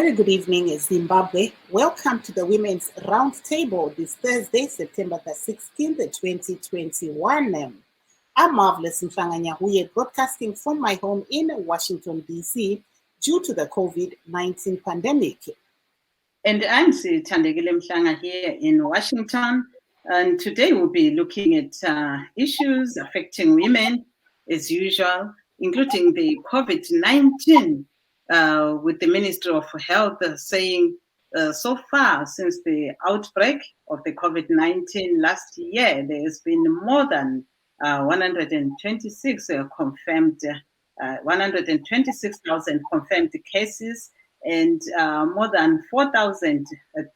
very good evening, Zimbabwe. Welcome to the Women's RoundTable this Thursday, September the 16th, 2021. I'm Marvelous Mfanganya, broadcasting from my home in Washington, D.C. due to the COVID-19 pandemic. And I'm Thandekile Mhlanga here in Washington. And today we'll be looking at issues affecting women as usual, including the COVID-19. With the Ministry of Health saying so far since the outbreak of the COVID-19 last year, there has been more than 126,000 confirmed cases and more than 4,000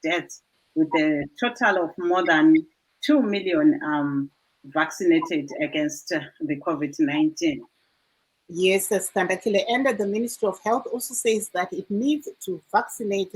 deaths, with a total of more than 2 million vaccinated against the COVID-19. Yes, Thandekile, and the Ministry of Health also says that it needs to vaccinate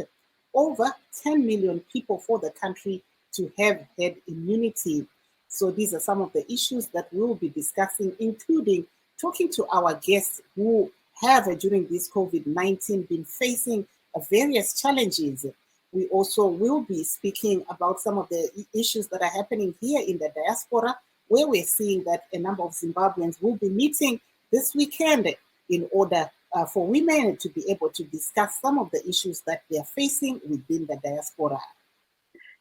over 10 million people for the country to have herd immunity. So these are some of the issues that we'll be discussing, including talking to our guests who have, during this COVID-19, been facing various challenges. We also will be speaking about some of the issues that are happening here in the diaspora, where we're seeing that a number of Zimbabweans will be meeting this weekend in order for women to be able to discuss some of the issues that they are facing within the diaspora.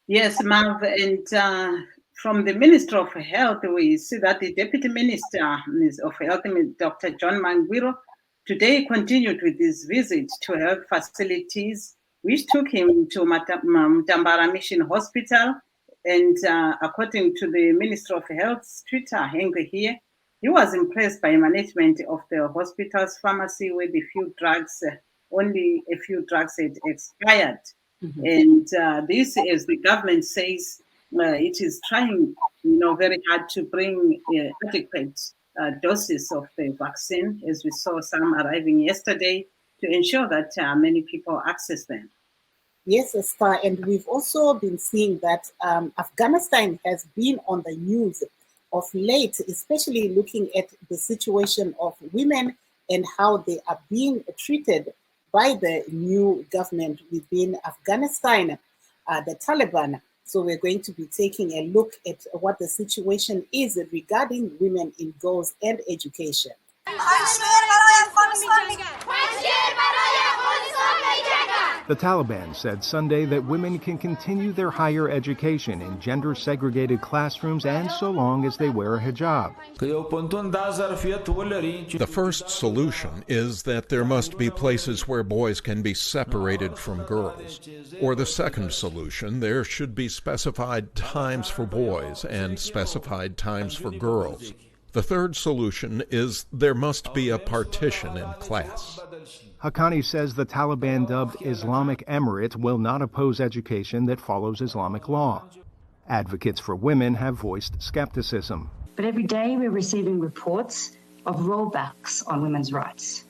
Yes, Marv, and from the Minister of Health, we see that the Deputy Minister of Health, Dr. John Mangwiro, today continued with his visit to health facilities, which took him to Mtambara Mission Hospital. And according to the Minister of Health's Twitter handle here, he was impressed by management of the hospital's pharmacy, where only a few drugs had expired. Mm-hmm. And this, as the government says, it is trying, very hard to bring adequate doses of the vaccine, as we saw some arriving yesterday, to ensure that many people access them. Yes, Esther, and we've also been seeing that Afghanistan has been on the news of late, especially looking at the situation of women and how they are being treated by the new government within Afghanistan, the Taliban. So we're going to be taking a look at what the situation is regarding women in girls and education. The Taliban said Sunday that women can continue their higher education in gender-segregated classrooms and so long as they wear a hijab. The first solution is that there must be places where boys can be separated from girls. Or the second solution, there should be specified times for boys and specified times for girls. The third solution is there must be a partition in class. Haqqani says the Taliban dubbed Islamic Emirate will not oppose education that follows Islamic law. Advocates for women have voiced skepticism. But every day we're receiving reports of rollbacks on women's rights.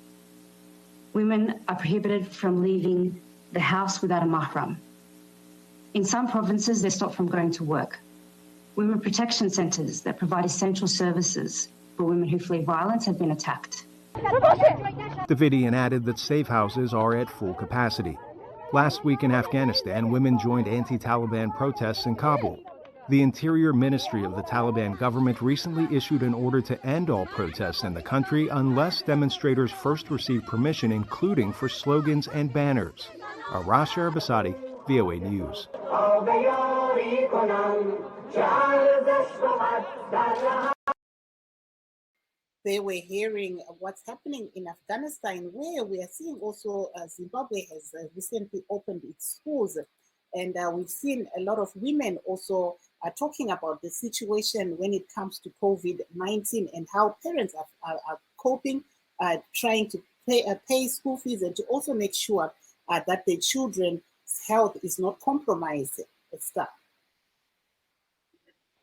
Women are prohibited from leaving the house without a mahram. In some provinces, they're stopped from going to work. Women protection centres that provide essential services for women who flee violence have been attacked. Davidian added that safe houses are at full capacity. Last week in Afghanistan, women joined anti-Taliban protests in Kabul. The Interior Ministry of the Taliban government recently issued an order to end all protests in the country unless demonstrators first receive permission, including for slogans and banners. Arash Arabasadi, VOA News. They were hearing what's happening in Afghanistan, where we are seeing also Zimbabwe has recently opened its schools. And we've seen a lot of women also talking about the situation when it comes to COVID-19 and how parents are coping, trying to pay school fees and to also make sure that their children's health is not compromised.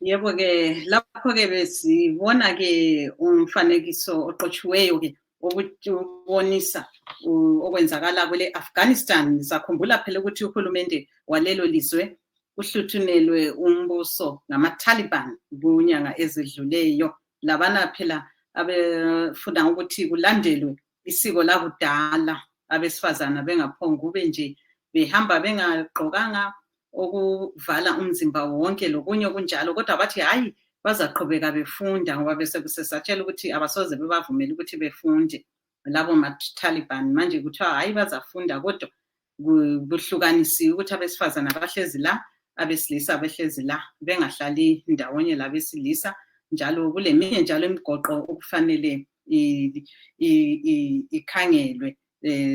Yebo ke lapho ke besibona ke umfanekiso oqotshiweyo ke obonisa okwenzakala kule Afghanistan. Sakhumbula phela ukuthi uhulumende walelo lizwe uhluthunelwe umbuso ngama-Taliban kunyanga ezidluleyo. Labana phela abefuna ukuthi kulandelwe isiko lakudala, abesifazana bengaphonga kube nje behamba bengagqokanga okuvala umzimba wonke lokunye okunjalo, kodwa bathi hayi bazaqhubeka befunda ngoba besebesatshela ukuthi abasoze bebavumele ukuthi befunde labo ma-Taliban. Manje kuthiwa hayi bazafunda, kodwa kuhlukanisiwe ukuthi abesifazana bahlezi la, abesilisa behlezi la, bengahlali ndawonye labesilisa. Njalo kuleminye njalo imigoqo okufanele ikhangelwe.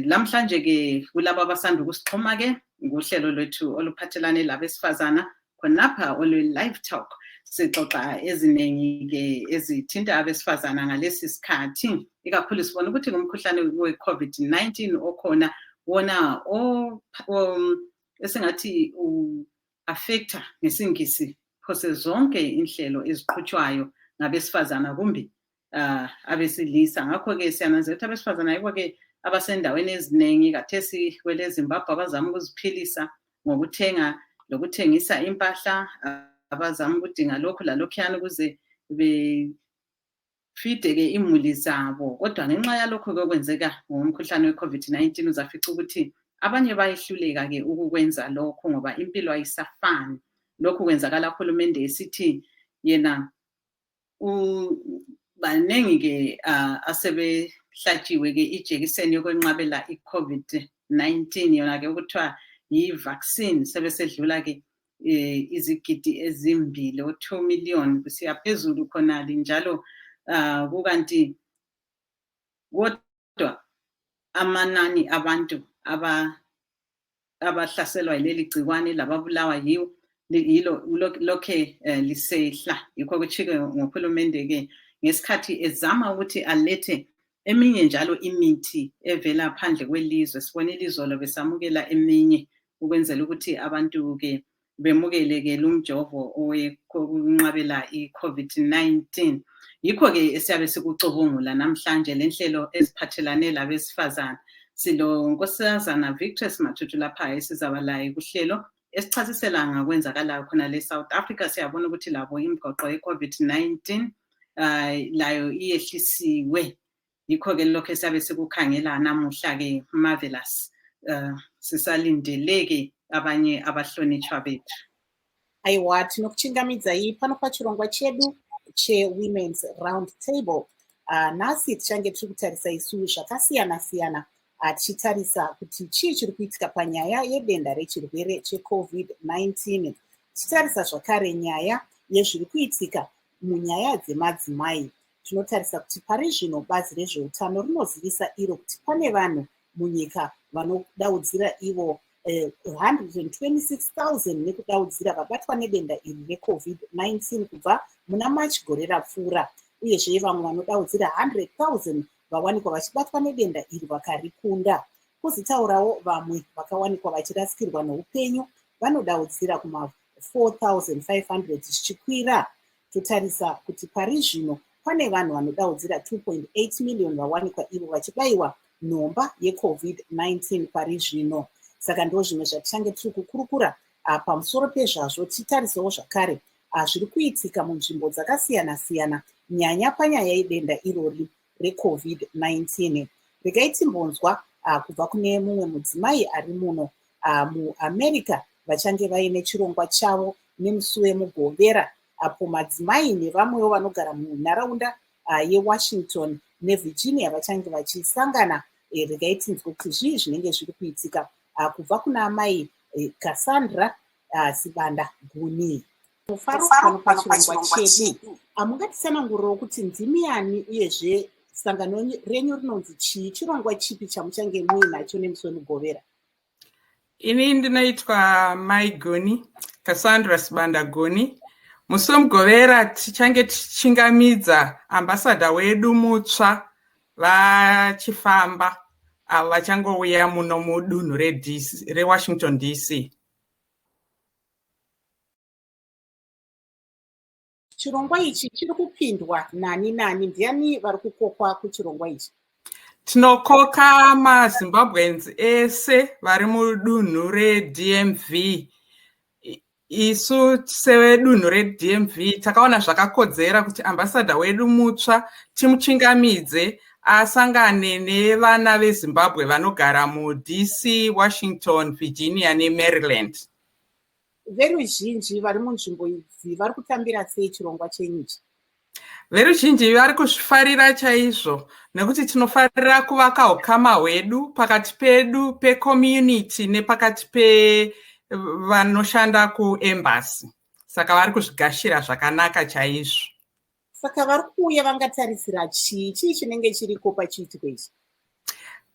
Lamhlanje ke kulabo abasanda ukusixhuma ke ngohlelo lwethu oluphathelane labesifazana khonapha olwe-Livetalk, sixoxa eziningi ke ezithinta abesifazana ngalesi sikhathi, ikakhulu sibona ukuthi ngumkhuhlane we-COVID-19 okhona wona esingathi affecta ngesingisi phose zonke inhlelo eziqhutshwayo ngabesifazana kumbe abesilisa. Ngakho-ke siyananzela ukuthi abesifazana yibo-ke abasendaweni eziningi kathesi kwele Zimbabwe abazama ukuziphilisa ngokuthenga lokuthengisa impahla, abazama ukudinga lokhu lalokhuyana ukuze befide-ke imuli zabo. Kodwa ngenxa yalokho kwenzeka ngomkhuhlane we-COVID-19 uzafica ukuthi abanye bayehluleka-ke ukukwenza lokho ngoba impilo ayisafani. Lokhu kwenzakala uhulumende esithi yena baningi-ke asebehlatshiwe-ke ijekiseni yokwenqabela i-COVID-19 yona-ke okuthiwa yi-vaccine, sebesedlula-ke izigidi ezimbili, 2 million kusiya phezulu khonali njalo. Kukanti kodwa amanani abantu abahlaselwa yileli gciwane lababulawa yilo lokhe lisehla. Yikho kuchike ngohulumende-ke ngesikhathi ezama ukuthi alethe eminye njalo imithi evela phandle kwelizwe. Sibona ilizwe lo besamukela eminye ukwenzela ukuthi abantu-ke bemukele-ke lumjovo okunqabela i-COVID-19. Yikho-ke esiyabe sikucubungula namhlanje lenhlelo eziphathelane labesifazana. Silo Nkosazana Victor Mathutu lapha esizaba laye kuhlelo esichasisela ngakwenzakala khona le-South Africa. Siyabona ukuthi labo imigoqo ye-COVID-19 layo iyehlisiwe. Yikho-ke lokho esiyabe sikukhangela namuhla-ke Marvelous. Sisalindeleke abanye abahlonitshwa bethu. Aiwa, tinokuchingamidza pano pachirongwa chedu che-Women's RoundTable. Nhasi tichange tiri kutarisa isu zvakasiyana-siyana, tichitarisa kuti chii chiri kuitika panyaya yedenda rechirwere che-COVID-19. Tichitarisa zvakare nyaya yezviri kuitika munyaya dzemadzimai. Tinotarisa kuti pari zvino bazi rezveutano rinozivisa iro kuti pane vanhu munyika vanodaudzira ivo 126,000 nekudaudzira vabatwa nedenda iri reCOVID-19 kubva muna March gore rapfuura, uyezve vamwe vanodaudzira 100,000 vawanikwa vachibatwa nedenda iri vakarikunda. Kozitaurawo vamwe vakawanikwa vachirasikirwa neupenyu vanodaudzira kuma 4,500 zvichikwira. Totarisa kuti pari zvino pane vanhu vanodaudzira 2.8 million vawanikwa ivo vachibayiwa nhomba yeCOVID-19 pari zvino. Saka ndo zvimwe zvatichange tiri kukurukura pamusoro pezvazvo. Titarisawo zvakare zviri kuitika munzvimbo dzakasiyana-siyana nyanya panyaya yedenda irori reCOVID-19. Regai timbonzwa kubva kune mumwe mudzimai ari muno muAmerica vachange vaine chirongwa chavo nemusi wemugovera, apo madzimai nevamwewo vanogara munharaunda yeWashington neVirginia vachange vachisangana. Regai tinzwe kuti zvii zvinenge zviri kuitika kubva kuna amai Cassandra Sibanda Guni. Mufaro pano pachirongwa chedu, mungatitsanangurirawo kuti ndimiani uyezve sangano renyu rinonzi chii, chirongwa chipi chamuchange muinacho nemusi wemugovera? Ini ndinoitwa Mai Goni, Cassandra Sibanda Goni. Musi wemugovera tichange tichingamidza ambasada wedu mutsva vachifamba vachangouya muno mudunhu reWashington DC. Chirongwa ichi chiri kupindwa nani nani? Ndiani vari kukokwa kuchirongwa ichi? Tinokoka maZimbabweans ese vari mudunhu reDMV. Isu sevedunhu reDMV takaona zvakakodzera kuti ambasada wedu mutsva timuchingamidze asangane nevana veZimbabwe vanogara muDC, Washington, Virginia neMaryland. Veruzhinji vari munzvimbo idzi vari kutambira sei chirongwa chenyuchi? Veruzhinji vari kuzvifarira chaizvo nekuti tinofarira kuvaka ukama hwedu pakati pedu pecommunity nepakati pevanoshanda kuembassy. Saka vari kuzvigashira zvakanaka chaizvo. Saka vari kuuya vangatarisira chii chinenge chiriko pachiitiko ichi?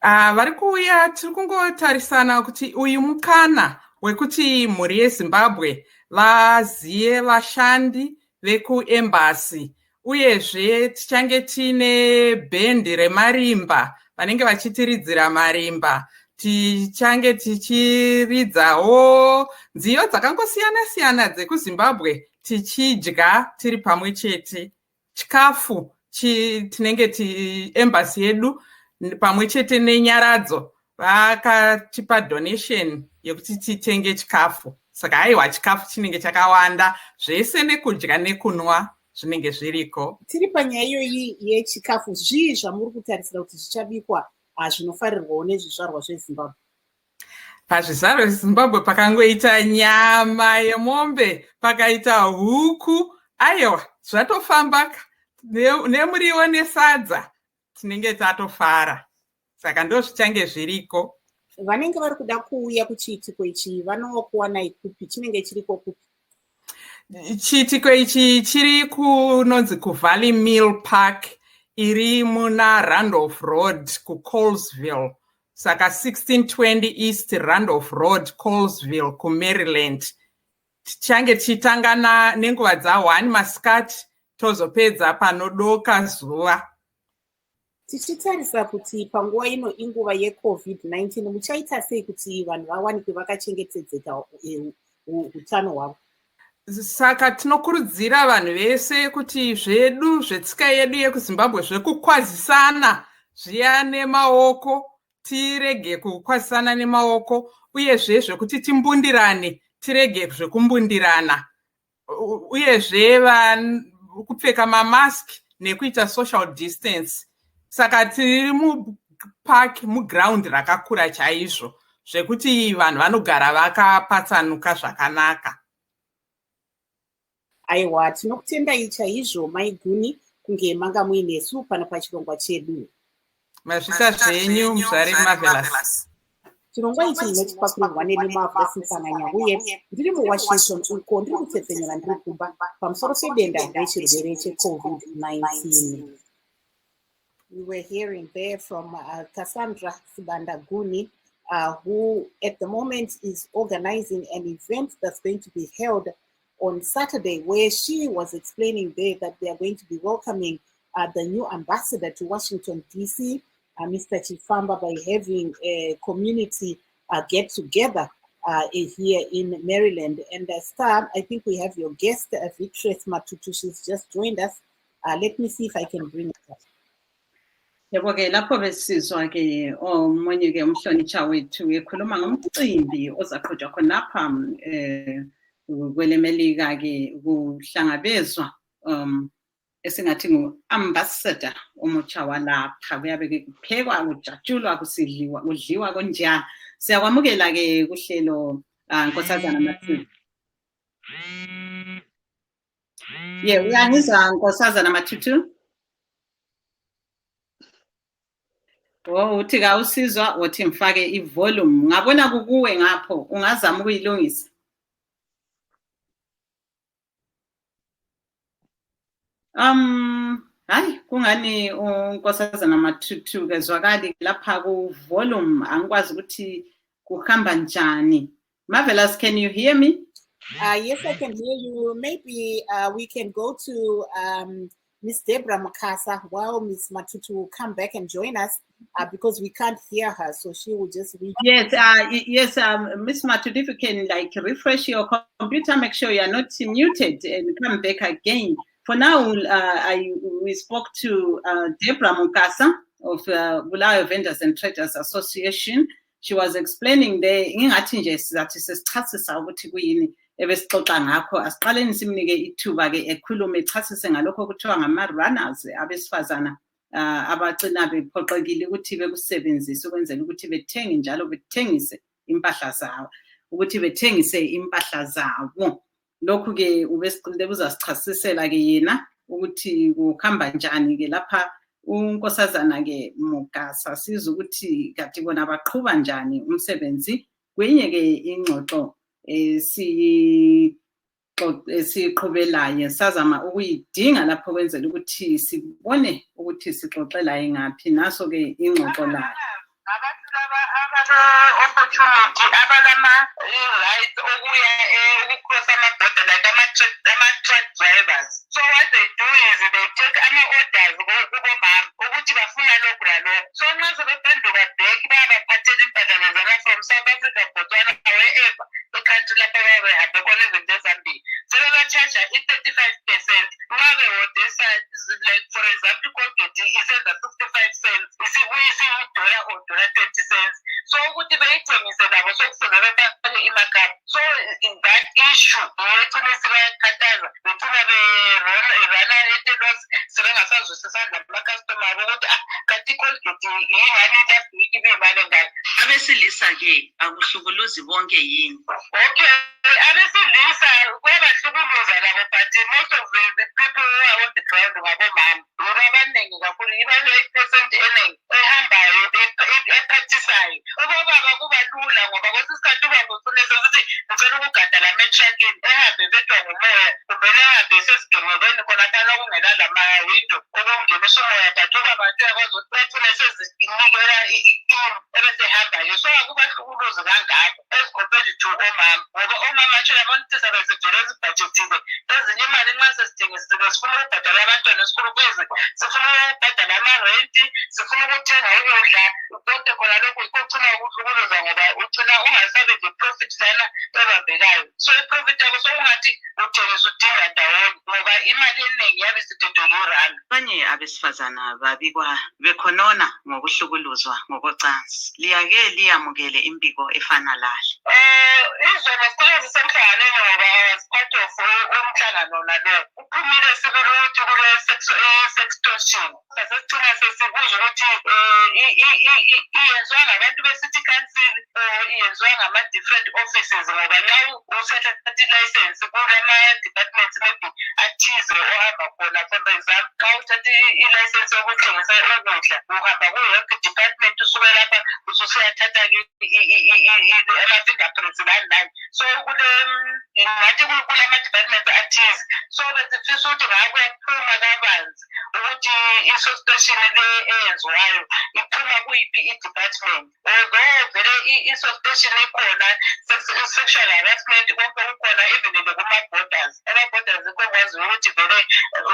Vari kuuya tiri kungotarisana kuti uyu mukana wekuti mhuri yeZimbabwe vazive vashandi vekuembassy, uyezve tichange tine bhendi remarimba vanenge vachitiridzira marimba, tichange tichiridzawo nziyo dzakangosiyana-siyana dzekuZimbabwe, tichidya tiri pamwe chete. Chikafu tinenge embassy yedu pamwe chete nenyaradzo vakatipa donation yekuti titenge chikafu. Saka haiwa chikafu chinenge chakawanda, zvese nekudya nekunwa zvinenge zviriko. Tiri panyaya iyoyi yechikafu, zvii zvamuri kutarisira kuti zvichabikwa zvinofarirwawo nezvizvarwa zveZimbabwe? Pazvizvarwa zveZimbabwe pakangoita nyama yemombe, pakaita huku, aiwa zvatofamba, nemuriwo nesadza tinenge tatofara. Saka ndo zvichange zviriko. Vanenge vari kuda kuuya kuchiitiko ichi vanokuwanai kupi? Chinenge chiriko kupi? Chiitiko ichi chiri kunonzi kuValley Mill Park, iri muna Randolph Road kuColesville. Saka 1620 East Randolph Road, Colesville, kuMaryland. Tichange tichitangana nenguva dza1 masikati tozopedza panodoka zuva. Tichitarisa kuti panguva ino inguva yeCovid-19, muchaita sei kuti vanhu vawanikwe vakachengetedzeka utano hwavo? Saka tinokurudzira vanhu vese kuti zvedu zvetsika yedu yekuZimbabwe zvekukwazisana zviya nemaoko tirege kukwazisana nemaoko, uyezve zvekuti timbundirane tirege zvekumbundirana, uyezve kupfeka mamask nekuita social distance. Saka tiri mupark, muground rakakura chaizvo zvekuti vanhu vanogara vakapatsanuka zvakanaka. Aiwa, tinokutendai chaizvo Maiguni kunge manga muinesu pano pachirongwa chedu. Mazvisa zvenyu muzvare Marvelous. Chirongwa ichi chinotipakurirwa neni Marvelous Mfanganya, uye ndiri muWashington uko ndiri kutsepfenyura ndiri kumba pamusoro pedenda rechirwere cheCovid-19. We were hearing there from Cassandra Sibandaguni, who at the moment is organizing an event that's going to be held on Saturday, where she was explaining there that they are going to be welcoming the new ambassador to Washington, D.C., Mr. Chifamba, by having a community get-together here in Maryland. And Star, I think we have your guest, Victress Matutu. She's just joined us. Let me see if I can bring it up. Yebo ke lapho besizwa ke omunye ke umhlonitsha wethu ekhuluma ngomcimbi ozaqhutshwa khonapha kwelemelika ke kuhlangabezwa esingathi ngu-ambassador omutsha walapha. Kuyabe ke kuphekwa, kujatshulwa, kudliwa konjani. Siyakwamukela ke kuhlelo Nkosazana Matutu. Uyangizwa Nkosazana Matutu? Uthi kawusizwa, uthi ngifake ivolume. Ngabona kukuwe ngapho, ungazama ukuyilungisa. Hayi kungani uNkosazana Matutu kezwakali lapha ku volume, angikwazi ukuthi kuhamba njani. Marvelous, can you hear me? Yes, I can hear you. Maybe we can go to Miss Deborah Mukasa while Miss Matutu will come back and join us because we can't hear her, so she will just read. Yes, Miss Matutu, if you can refresh your computer, make sure you are not muted and come back again. For now, we spoke to Deborah Mukasa of Bulawayo Vendors and Traders Association. She was explaining there ingathi nje sizathi sesichasisa ukuthi kuyini ebesixoxa ngakho. Asiqaleni simnike ithuba ke ekhulume echasise ngalokho kuthiwa ngama runners abesifazana abagcina bephoqekile ukuthi bekusebenzise ukwenzela ukuthi bethenge njalo bethengise impahla zabo, ukuthi bethengise impahla zabo. Lokhu-ke ubesicile uzasichasisela-ke yena ukuthi kuhamba njani-ke lapha unkosazana-ke Mugasa, sizwe ukuthi kanti bona baqhuba njani umsebenzi. Kwenye-ke ingxoxo siqhubelayo sazama ukuyidinga lapho kwenzela ukuthi sibone ukuthi sixoxelayo ngaphi, naso-ke ingxoxo layo. Abantu laba abale-opportunity abalama-rights okuya ukukrosa ama-border like ama-truck drivers. So what they do is they take ama-orders kubomama ukuthi bafuna lokhu lalokhu. So nxa sebephenduka back bayabaphathela impahla zabo from South Africa, Botswana, wherever i-country lapho babehambe khona izinto ezambili. Sebebatshaja i-35%. Nxa behodesa, like for example, Colgate isenza 65 cents. Isiyi-dollar or $0.20. So ukuthi beyithengise labo sokufuze befake imakhathi. So in that issue yethina sibakhathaza bethina berana etelos sebengasazwisisanga ama-customer ukuthi kanti Colgate yingani last week ibimali ngani. Abesilisa-ke akuhlukuluzi bonke yini? Okay, abesilisa kuyabahlukuluza labo, but most of the people who are on the ground ngabomama. Ngoba abaningi kakhulu iba-8% eningi ehambayo ephathisayo. Ubaba kuba lula ngoba kwesinye isikhathi ubaba ufunisa ukuthi ngicela ukugada la metruckini ehambe bedwa ngumoya, kumbe ehambe sesigengekweni khonaphana okungela lama-window okungenisa umoya, but ubaba uyakwazi ukuthi befune sezinikela i-team ebesehambayo. So akubahlukuluzi kangako as compared to omama, ngoba omama nje yamonitisa bezivele ezibhajethile ezinye imali nxa sesithengisile sifuna ukubhadala abantwana esikolo kwezi, sifuna ukubhadala ama-renti, sifuna ukuthenga ukudla, konke khona lokhu kucina ukuhlukuluza ngoba ucina ungasabi le-profit lana ebambekayo. So i-profit yakho sokungathi uthengisa udinga ndawonye ngoba imali eningi yabe isithethwe yuranda. Abanye abesifazana babikwa bekhonona ngokuhlukuluzwa ngokocansi. Liyake liyamukele impiko efana lale? Izona sike zisemhlanganweni ngoba as part of umhlangano nalo uphumile sibili ukuthi kule-sextortion. Sasesicina sesibuza ukuthi iyenziwa ngabantu be-city council or iyenziwa ngama-different offices ngoba nxa usethatha i-license kulama-departments maybe athize ohamba khona. For example, xa uthatha i-license yokuthengisa ukudla uhamba ku-health department, usuke lapha ususuyathatha-ke ama-fingerprints lani. So ngathi kulama-departments athize. So besifisa ukuthi ngakuyaphuma kabanzi ukuthi i-sextortion le eyenziwayo iphuma kuyiphi i-department. Although vele i-sextortion ikhona, sexual harassment konke kukhona even kuma-borders. Ama-borders ikwazi ukuthi vele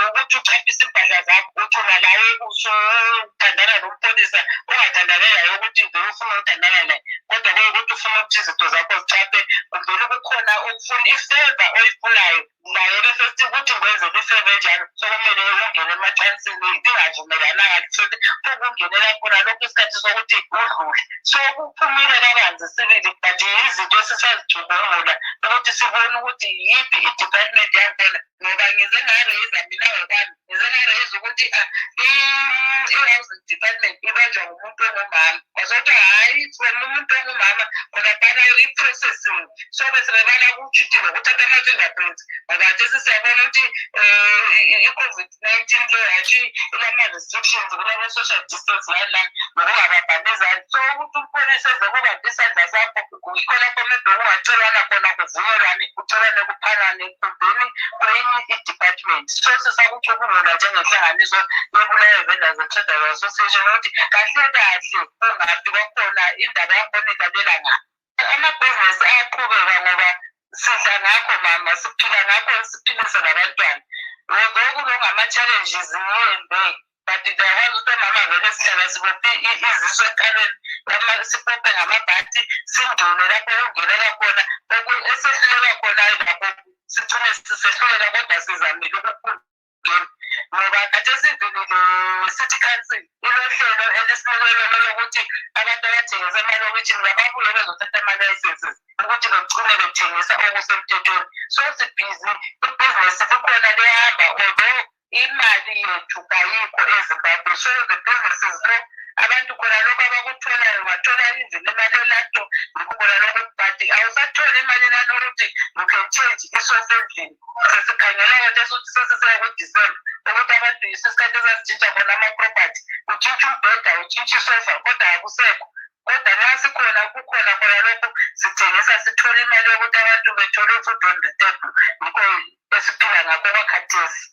ukuthi uchaphise impahla zakho uthi ungalawe usuthandana nompolisa ungathandane naye ukuthi vele ufuna ukuthandana naye, kodwa ukuthi ufuna ukuthi izinto zakho zichaphe, vele kukhona okufuna ifeva oyifunayo naye bese ukuthi ngwenzele ifeva enjalo sokumele ungene emachansini lingavumelananga futhi ukungenela khona lokhu isikhathi sokuthi udlule. So kuphumile kabanzi sibili, but izinto esisazijubungula ukuthi sibone ukuthi yiphi i-department yakhona ngoba ngize ngaraise mina ngokwami, ngize ngaraise ukuthi i-housing department ibanjwa ngumuntu ongumama. Kwazokuthi hhayi umuntu ongumama khonaphana i-processing. So besebebana kutshuthi ngokuthatha ama-fingerprints ngoba hathesi siyabona ukuthi i-COVID-19 le hatshi ilama-restrictions kulama-social distance lani nokungababhanizani. So ukuthi umpolisi ezokubamba isandla sakho yikho lapho maybe ungacelana khona kuvunyelwane ucelane kuphanane kumbeni kwenye i-department. So sisakucubungula njengenhlanganiso yebulayo vendors and traders association ukuthi kahle kahle kungaphi kwakhona indaba yakhona ilalela ngaphi. Amabhizinisi ayaqhubeka ngoba sidla ngakho mama, siphila ngakho, siphilise nabantwana. Ngoba ngama-challenges ngiyembe, but ngiyakwazi ukuthi mama vele sihlala sibophe iziso enkalweni, sibophe ngamabhati singene lapho okungenela khona, esehlulela khona lapho sigcine sesehlulela kodwa sizamile ukungena ngoba khathesi ivele city council ilohlelo elisinikelo lokuthi abantu abathengisa emalokitshini bababuye bezothatha ama-licenses ukuthi begcine bethengisa okusemthethweni. So sibhizi ibhizinesi likhona liyahamba, although imali yethu kayikho eZimbabwe. So the businesses no abantu khona lokho abakutholayo bathola even imali elato khona lokho but awusathola imali lana ukuthi you can change isource endlini. Sesikhangela ukuthi sokuthi sesisaya ku-December ukuthi abantu isikhathi esasitshintsha khona ama-property utshintsha umbheda utshintsha isofa kodwa akusekho. Kodwa nxa sikhona kukhona khona lokho sithengisa sithola imali yokuthi abantu bethole food on the table yikho esiphila ngakho kwakhathesi.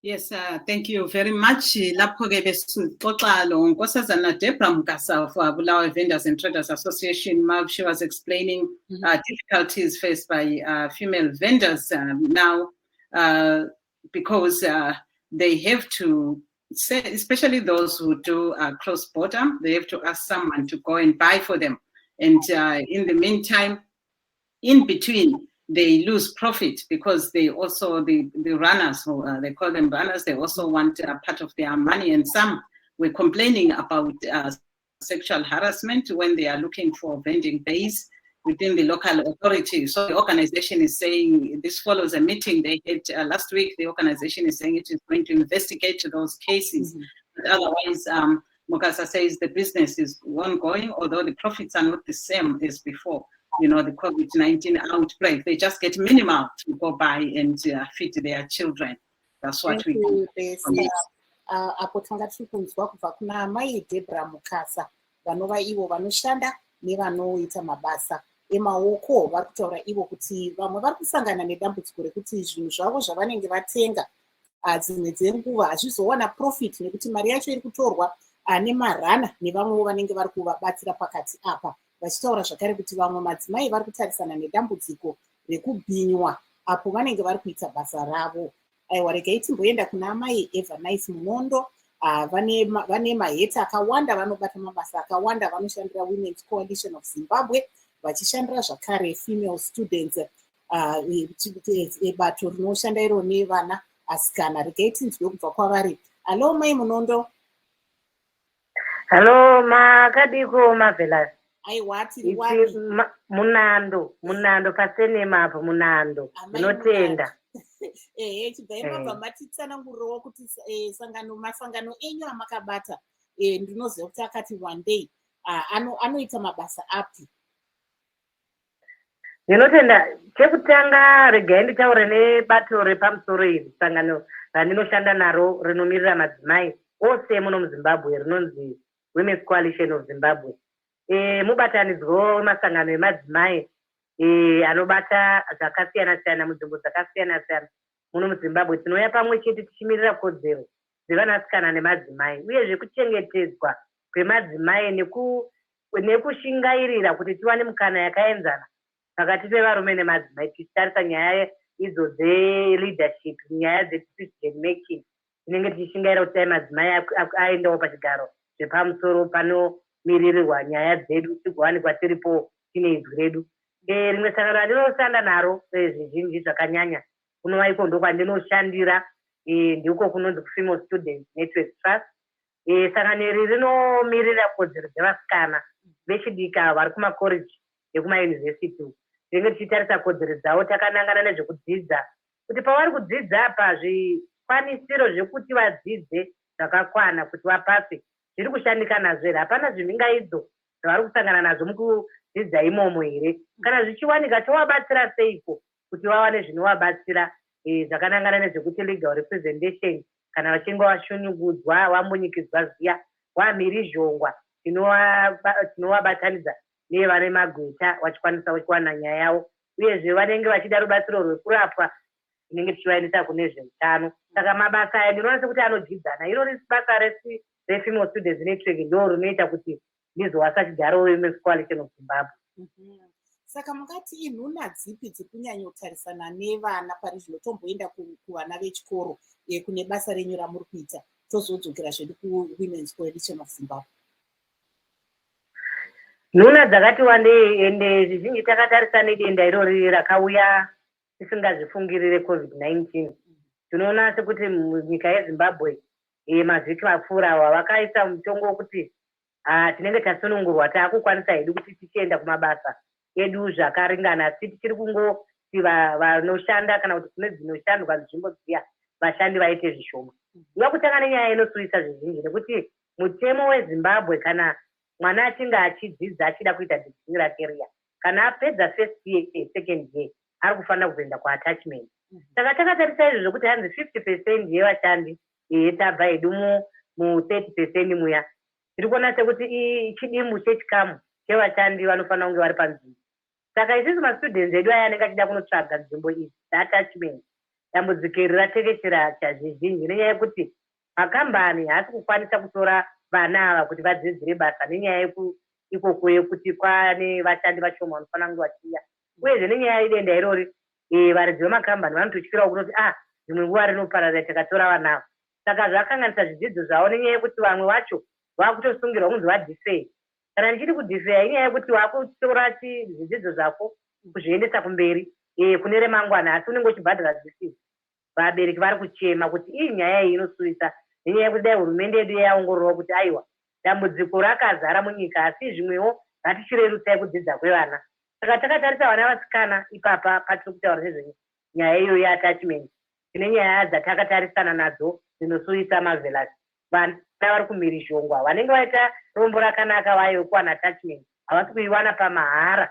Yes, thank you very much. Lapho ke besixoxa lo Nkosazana Deborah Mkasa of Bulawayo Vendors and Traders Association. She was explaining difficulties faced by female vendors now because they have to say, especially those who do cross border, they have to ask someone to go and buy for them, and in the meantime, in between, they lose profit because they also, the runners, who they call them runners, they also want a part of their money. And some were complaining about sexual harassment when they are looking for vending bays within the local authority. So the organization is saying, this follows a meeting they had last week. The organization is saying it is going to investigate those cases. But otherwise, Mukasa says the business is ongoing, although the profits are not the same as before. You know, the COVID-19 outbreak, they just get minimal to go by and feed their children. That's what we do. Apo tanga tiri kunzwa kubva kuna mai Deborah Mukasa vanova ivo vanoshanda nevanoita mabasa emaoko. Vari kutaura ivo kuti vamwe vari kusangana nedambudziko rekuti zvinhu zvavo zvavanenge vatenga dzimwe dzenguva hazvizowana profit nekuti mari yacho iri kutorwa nemarana nevamwewo vanenge vari kuvabatsira pakati apa. Vachitaura zvakare kuti vamwe madzimai vari kutarisana nedambudziko rekubhinywa apo vanenge vari kuita basa ravo. Aiwa, regai timboenda kuna mai Evanice Munondo. Vane maheta akawanda, vanobata mabasa akawanda, vanoshandira Women's Coalition of Zimbabwe, vachishandira zvakare female students, bato rinoshanda iro nevana asikana. Regai tinzwe kubva kwavari. Hello mai Munondo. Hello makadiko Marvelous. Aiwa, tiri wani munando pasene mapo munando ndinotenda. Chibva imabva matitsanangurirawo kuti masangano enyu amakabata ndinoziva kuti akati one day anoita mabasa api. Ndinotenda chekutanga regai nditaure nebato repamusoro iri sangano randinoshanda naro rinomirira madzimai ose muno muZimbabwe rinonzi Women's Coalition of Zimbabwe. Mubatanidzwo wemasangano emadzimai anobata zvakasiyana-siyana munzvimbo dzakasiyana-siyana muno muZimbabwe. Tinouya pamwe chete tichimirira kodzero dzevanasikana nemadzimai uyezve kuchengetedzwa kwemadzimai nekushingairira kuti tiwane mukana yakaenzana pakati pevarume nemadzimai tichitarisa nyaya idzo dze-leadership, nyaya dze-decision making. Tinenge tichishingaira kuti madzimai aendawo pachigaro zvepamusoro panomiririrwa nyaya dzedu tigowanikwa tiripo tine ibvu redu. Rimwe sangano randinoshanda naro zvizhinji zvakanyanya kunova iko ndokwandinoshandira, ndiko kunonzi Female Students Network Trust. Sangano iri rinomirira kodzero dzevasikana vechidika vari kumakoreji ekumayunivhesiti. Tinenge tichitarisa kodzero dzavo takanangana nezvekudzidza, kuti pavari kudzidza apa zvikwanisiro zvekuti vadzidze zvakakwana kuti vapase zviri kushandika nazvo here. Hapana zvimhingaidzo zvavari kusangana nazvo mukudzidza imomo here. Kana zvichiwanika tovabatsira seiko kuti vawane zvinovabatsira zvakanangana nezvekuti legal representation kana vachinge vashungudzwa vambunyikidzwa ziya vamhirizhongwa tinovabatanidza nevane magweta vachikwanisa kuwana nyaya yavo, uyezve vanenge vachida rubatsiro rwekurapwa tinenge tichivaendesa kune zveutano. Saka mabasa aya ndinoona sekuti anodyidzana. Iro risi basa reFemale Students Network ndo rinoita kuti ndizowasa chigaro Women's Coalition of Zimbabwe. Saka mukati inhuna dzipi dzekunyanya kutarisana nevana pari zvino tomboenda kuvana vechikoro kune basa renyu ramuri kuita tozodzokera zvedu kuWomen's Coalition of Zimbabwe? Nhuna dzakati wandei ende zvizhinji takatarisa nedenda irori rakauya tisingazvifungirire COVID-19. Tinoona sekuti munyika yeZimbabwe mavhiki mapfuura awa vakaisa mutongo wekuti tinenge tasunungurwa taakukwanisa hedu kuti tichienda kumabasa edu zvakaringana. Tichiri kungoti vanoshanda kana kuti kune dzinoshandwa nzvimbo dziya vashandi vaite zvishoma. Ndiva kutanga nenyaya inosuwisa zvizhinji nekuti mutemo weZimbabwe kana mwana achinge achidzidza achida kuita dzidzini rake riya, kana apedza first year second year ari kufanira kuzoenda kuattachment. Saka takatarisa izvo zvokuti hanzi 50% yevashandi tabva hedu mu30% muya, tiri kuona sekuti chidimbu chechikamu chevashandi vanofanira kunge vari panzvimbo. Saka isusu mastudents edu aya anenge achida kunotsvaga nzvimbo idzi dzeattachment, dambudziko iri ratekeshera chazvizhinji nenyaya yekuti makambani haasi kukwanisa kutora vana ava kuti vadzidzire basa nenyaya ikoko yekuti kwane vashandi vashoma vanofanira kunge vachiuya, uyezve nenyaya yedenda irori varidzi vemakambani vanototyirawo kunoti zvimwe nguva rinopararira tikatora vana ava. Saka zvakanganisa zvidzidzo zvavo nenyaya yekuti vamwe vacho vakutosungirwa kunzi vadhifeya. Kana ndichiti kudhifeya inyaya yekuti wakutora zvidzidzo zvako kuzviendesa kumberi kune remangwana, asi unenge uchibhadhara dzisizi. Vabereki vari kuchema kuti iyi nyaya iyi inosuwisa nenyaya yekuti dai hurumende yedu yaongororawo kuti aiwa dambudziko rakazara munyika, asi zvimwewo ngatichirerutsai kudzidza kwevana. Saka takatarisa vana vasikana ipapa patiri kutaura nezvenyaya iyo yeattachment, tine nyaya dzatakatarisana nadzo dzinosuwisa mavelasi. Vana vari kumhirizhongwa vanenge vaita rombo rakanaka vayo kuwana attachment havasi kuiwana pamahara.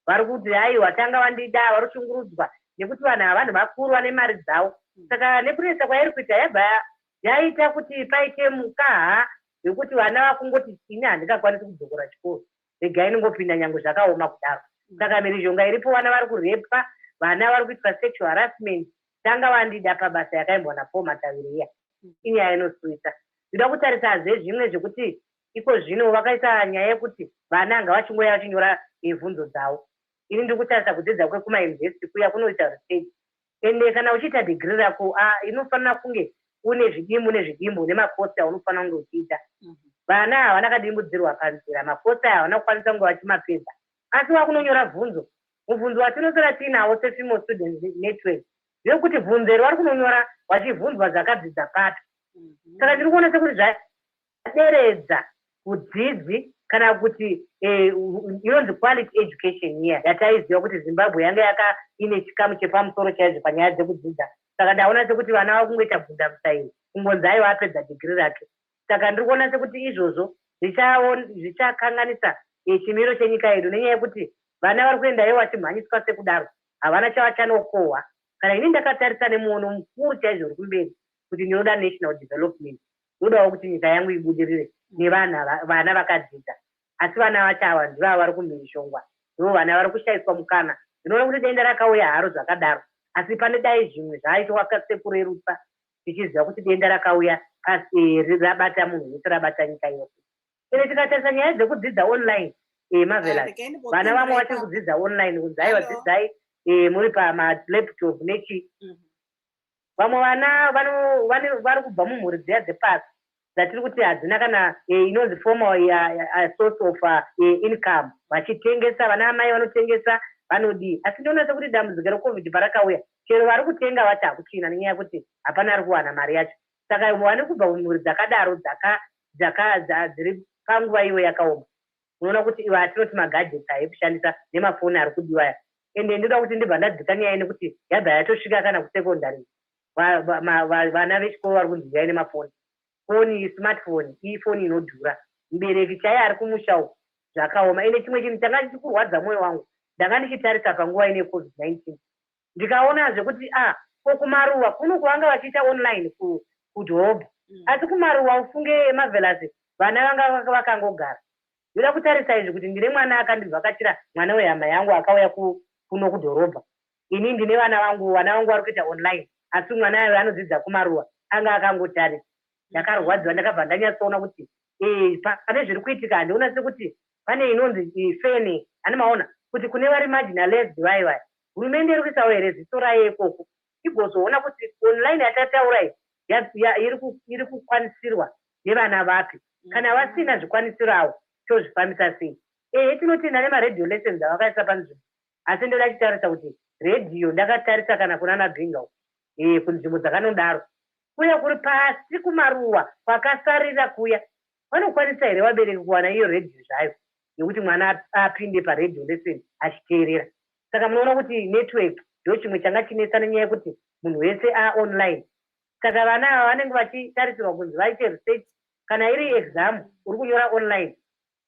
Vari kuti aiwa tanga vandida, vari kushungurudzwa nekuti vanhu ava vanhu vakuru vane mari dzavo. Saka nekunetsa kwairi kuita yabva yaita kuti paite mukaha wekuti vana vakungoti ini handingakwanisi kudzokera chikoro, regai ningopinda nyange zvakaoma kudaro. Saka mhirizhonga iripo, vana vari kurepa, vana vari kuitwa sexual harassment, tanga vandida pabasa yakaimbwa naPaul Mataviriya. Inyaya inosuwisa. Ndinoda kutarisazve zvimwe zvekuti iko zvino vakaisa nyaya yekuti vana ngavachingoya vachinyora bvunzo dzavo. Ini ndiri kutarisa kudzidza kwekumayunivhesiti kuya kunoita research, ende kana uchiita dhigiri rako inofanira kunge une zvidimbu nezvidimbu nemaposta unofanira kunge uchiita. Vana havana kadimbudzirwa panzira, maposta havana kukwanisa kunge vachimapedza, asi wakunonyora bvunzo. Mubvunzo watinosara tiinawo seFemale Students Network ndeyekuti bvunzo iri vari kunonyora vachibvunzwa zvakadzidza pato. Saka ndiri kuona sekuti zvaderedza kudzidzi kana kuti inonzi quality education here yataiziva kuti Zimbabwe yanga ine chikamu chepamusoro chaizvo panyaya dzekudzidza. Saka ndaona sekuti vana vakungoita bvunda musaini kungonzi aiwa apedza dhigiri rake. Saka ndiri kuona sekuti izvozvo zvichakanganisa chimiro chenyika yedu nenyaya yekuti vana vari kuendayo vachimhanyiswa sekudaro havana chavachanokohwa. Kana ini ndakatarisa nemuono mukuru chaizvo uri kumberi kuti ndinoda national development, ndodawo kuti nyika yangu ibudirire nevana vakadzidza, asi vana vacho ava ndivo vari kumhirishongwa, ndivo vana vari kushaiswa mukana. Ndinoona kuti denda rakauya haro zvakadaro, asi pane dai zvimwe zvaaitwa sekurerutsa tichiziva kuti denda rakauya asi rabata munhu wese, rabata nyika yose. Ine tikatarisa nyaya dzekudzidza online mavela, vana vamwe vachiri kudzidza online kunzai vadzidzai muri pamalaptop nechi. Vamwe vana vari kubva mumhuri dziya dzepasi dzatiri kuti hadzina kana inonzi formal source of income, vachitengesa, vana amai vanotengesa vanodii. Asi ndinoona sekuti dambudziko reCovid parakauya chero vari kutenga vacho hakuchina nenyaya yekuti hapana ari kuwana mari yacho. Saka vane kubva mumhuri dzakadaro dziri panguva iyo yakaoma, unoona kuti ivo atinoti magadgets aikushandisa nemafoni ari kudiwa. Ende ndoda kuti ndibva ndadzika nyaya nekuti yabva yatosvika kana kusekondari, vana vechikoro vari kunzi yai nemafoni, foni smartphone ifoni inodhura. Mubereki chaiye ari kumusha uko zvakaoma. Ende chimwe chinhu changa chichikurwadza mwoyo wangu, ndanga ndichitarisa panguva ine COVID-19 ndikaona zvekuti kumaruwa kuno kuvanga vachiita online kudhorobha, asi kumaruwa ufunge mavelasi vana vanga vakangogara. Ndoda kutarisa izvi kuti ndine mwana akandivhakachira, mwana wehama yangu akauya kuno kudhorobha. Ini ndine vana vangu vari kuita online, asi mwana ayo anodzidza kumaruwa anga akangotarisa. Ndakarwadziwa, ndakabva ndanyatsoona kuti pane zviri kuitika. Handiona sekuti pane inonzi fene animaona kuti kune vari marginalized vaivai hurumende iri kuisawo here ziso rayo ikoko igozoona kuti online yatataura iri kukwanisirwa nevana vapi, kana vasina zvikwanisiro avo tozvifambisa sei. Tinotenda nemaredio lessons avakaisa panzvimbo, asi ndoda chitarisa kuti redhiyo ndakatarisa kana kunana bhinga kunzvimbo dzakanodaro kuya kuri pasi kumaruwa kwakasarira kuya, vanokwanisa here vabereki kuwana iyo redhiyo zvayo yekuti mwana apinde paredio lesson achiteerera. Saka munoona kuti network ndo chimwe changa chinetsa nenyaya yekuti munhu wese online. saka vana ava vanenge vachitarisirwa kunzi vaite research. Kana iri exam uri kunyora online,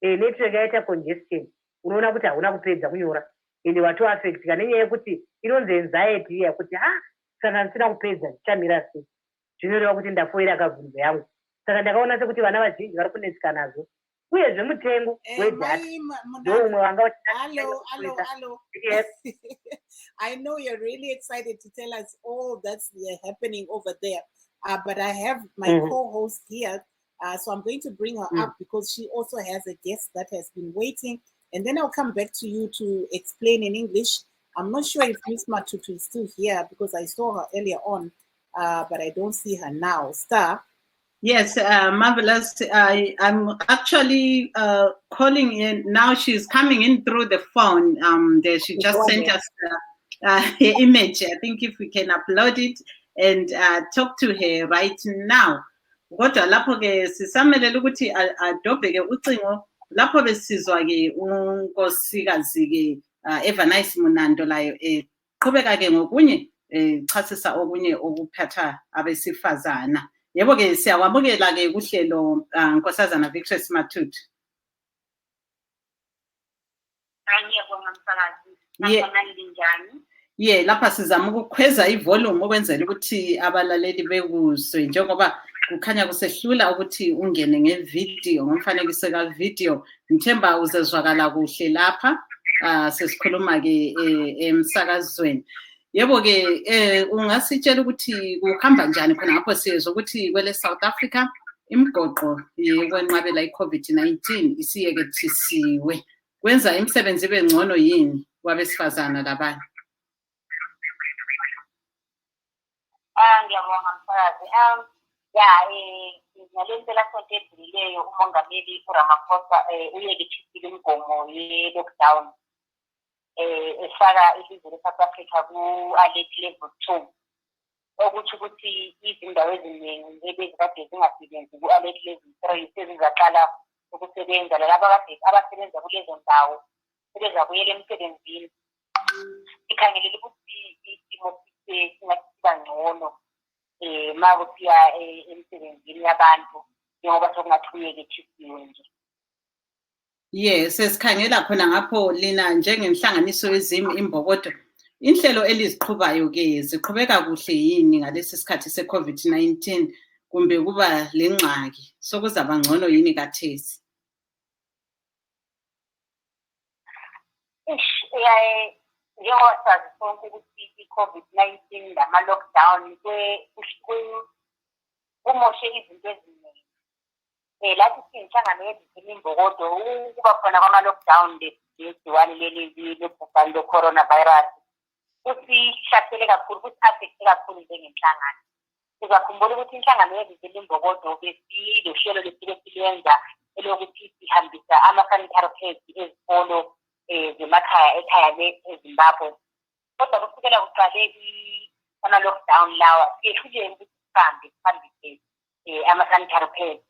network yaita congestion, unoona kuti hauna kupedza kunyora ende watoaffectika nenyaya yekuti inonzi anxiety iya kuti saka ndisina kupedza ndichamira sei, zvinoreva kuti ndafoira kabvunzo yangu. Saka ndakaona sekuti vana vazhinji vari kunetsika nazvo, uyezve mutengo wedhata ndoumwe wanga Hello. I know you're really excited to tell us all that's happening over there, but I have my co-host here, so I'm going to bring her up because she also has a guest that has been waiting, and then I'll come back to you to explain in English. I'm not sure if Miss Matutu is still here because I saw her earlier on, but I don't see her now. Star? Yes, marvelous. I'm actually calling in now. She's coming in through the phone. She just sent us her image. I think if we can upload it and talk to her right now. Kodwa lapho ke sisamelela ukuthi adobhe ke ucingo lapho besizwa ke unkosikazi ke Evanice Munando layo qhubeka ke ngokunye chasisa okunye okuphatha abesifazana. Yebo ke siyakwamukela ke kuhlelo Nkosazana Victory Matutu. Ngiyabonga msakazi. Njani? Yeah, lapha sizama ukukhweza ivolume ukwenzela ukuthi abalaleli bekuzwe njengoba kukhanya kusehlula ukuthi ungene ngevideo ngomfanekiso kavideo. Ngithemba uzezwakala kuhle lapha. Sesikhuluma ke emsakazweni. Yebo ke ungasitshela ukuthi kuhamba njani khona ngapho siyezwa ukuthi kwele South Africa imigoqo yokwenqabela iCovid-19 isiyekethisiwe. Kwenza imisebenzi ibe ngcono yini kwabesifazana labanye? Ngiyabonga msakazi. Ngalento lasonto edlulileyo umongameli uRamaphosa uyekethisile imigomo ye-lockdown. Efaka ilizwe le-South Africa ku-alert level 2. Okuthi ukuthi izindawo eziningi ebezikade zingasebenzi ku-alert level 3 sezizaqala ukusebenza. Laba abasebenza kulezo ndawo sebezabuyela emsebenzini. Ikhangelele ukuthi isimo singasiba ngcono ma kusiya emsebenzini yabantu njengoba sokungathuyekethisiwe nje. Yes, sesikhangela khona ngapho lina njengenhlanganiso yezimi imbokodo. Inhlelo eliziqhubayo ke ziqhubeka kuhle yini ngalesi sikhathi se-COVID-19 kumbe kuba lengxaki sokuzaba ngcono yini kathesi? Njengoba sazi sonke ukuthi i-COVID-19 lama-lockdown kumoshe izinto eziningi. Lathi siyinhlangano yezimi imbokodo ukuba khona kwama-lockdown legciwane leli lebhubhane le-coronavirus kusihlasele kakhulu, kusi-affecte kakhulu njengenhlangano. Sizakhumbula ukuthi inhlangano yezimi imbokodo besilohlelo lesike silenza elokuthi sihambisa ama-sanitary pads ezikolo ekhaya eZimbabwe. Kodwa kusukela kuqale ama-lockdown lawa siyehluleke ukuthi sihambise ama-sanitary pads.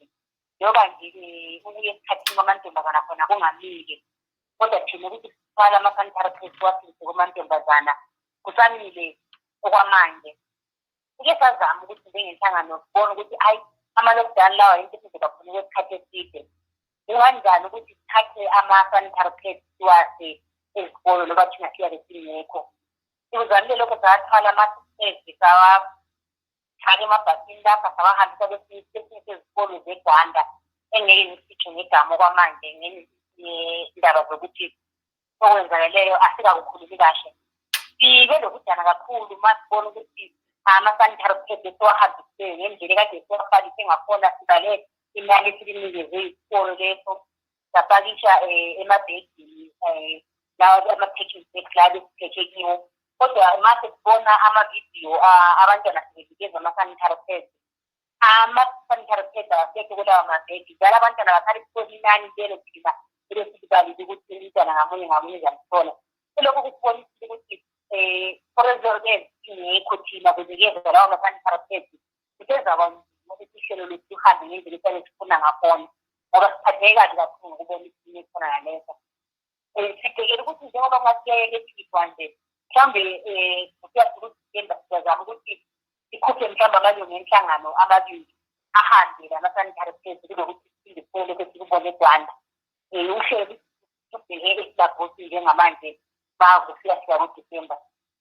Njengoba nje ukuya esikhathini kwamantombazana khona kungamile, kodwa thina ukuthi sithwala ama-sanitary pads wasise kumantombazana kusamile okwamanje. Sike sazama ukuthi njengenhlangano sibone ukuthi ama-lockdown lawa yinto esizoba khona kwesikhathi eside. Kunganjani ukuthi sithathe ama-sanitary pads siwase ezikolo noba thina siyabe singekho. Sikuzamile lokho sawathwala ama-pads sawafaka emabhasini lapha sawahambisa kwesinye sezikolo zeGwanda engeke ngisitsho ngegama okwamanje ngendaba zokuthi okwenzakeleyo asikakukhulumi kahle. Sibe lokudana kakhulu uma sibona ukuthi ama-sanitary pads siwahambise ngendlela ekade siwafakise ngakhona. Sibale imali esilinikeziwe isikolo leso sapakisha emabhedini lawa ama-package eklabu esiphethe kiwo. Kodwa mase sibona amavidiyo abantwana sebebikeza ama-sanitary pads. Ama-sanitary pads awasekho kulawa mabhedi. Njalo abantwana bakhali sibona inani lelo thina elesibalile ukuthi umntwana ngamunye uzalithola. Lokho kusibonisa ukuthi for ingekho thina kunikeza lawa ma-sanitary pads kusezaba ukuthi ihlelo lethu lihambe ngendlela esale sifuna ngakhona ngoba siphatheke kahle kakhulu ngokubona isinye khona ngaleso. Sibhekele ukuthi njengoba kungasiyayekethithwa nje mhlawumbe siyasuka ukuthi siyazama ukuthi ikhuphe mhlawumbe amalungu enhlangano amabili ahambe lama-sanitary pads kunokuthi sindisele sesikubone eGwanda. Uhleli ubheke esilabhosi njengamanje bakufika kuDisemba.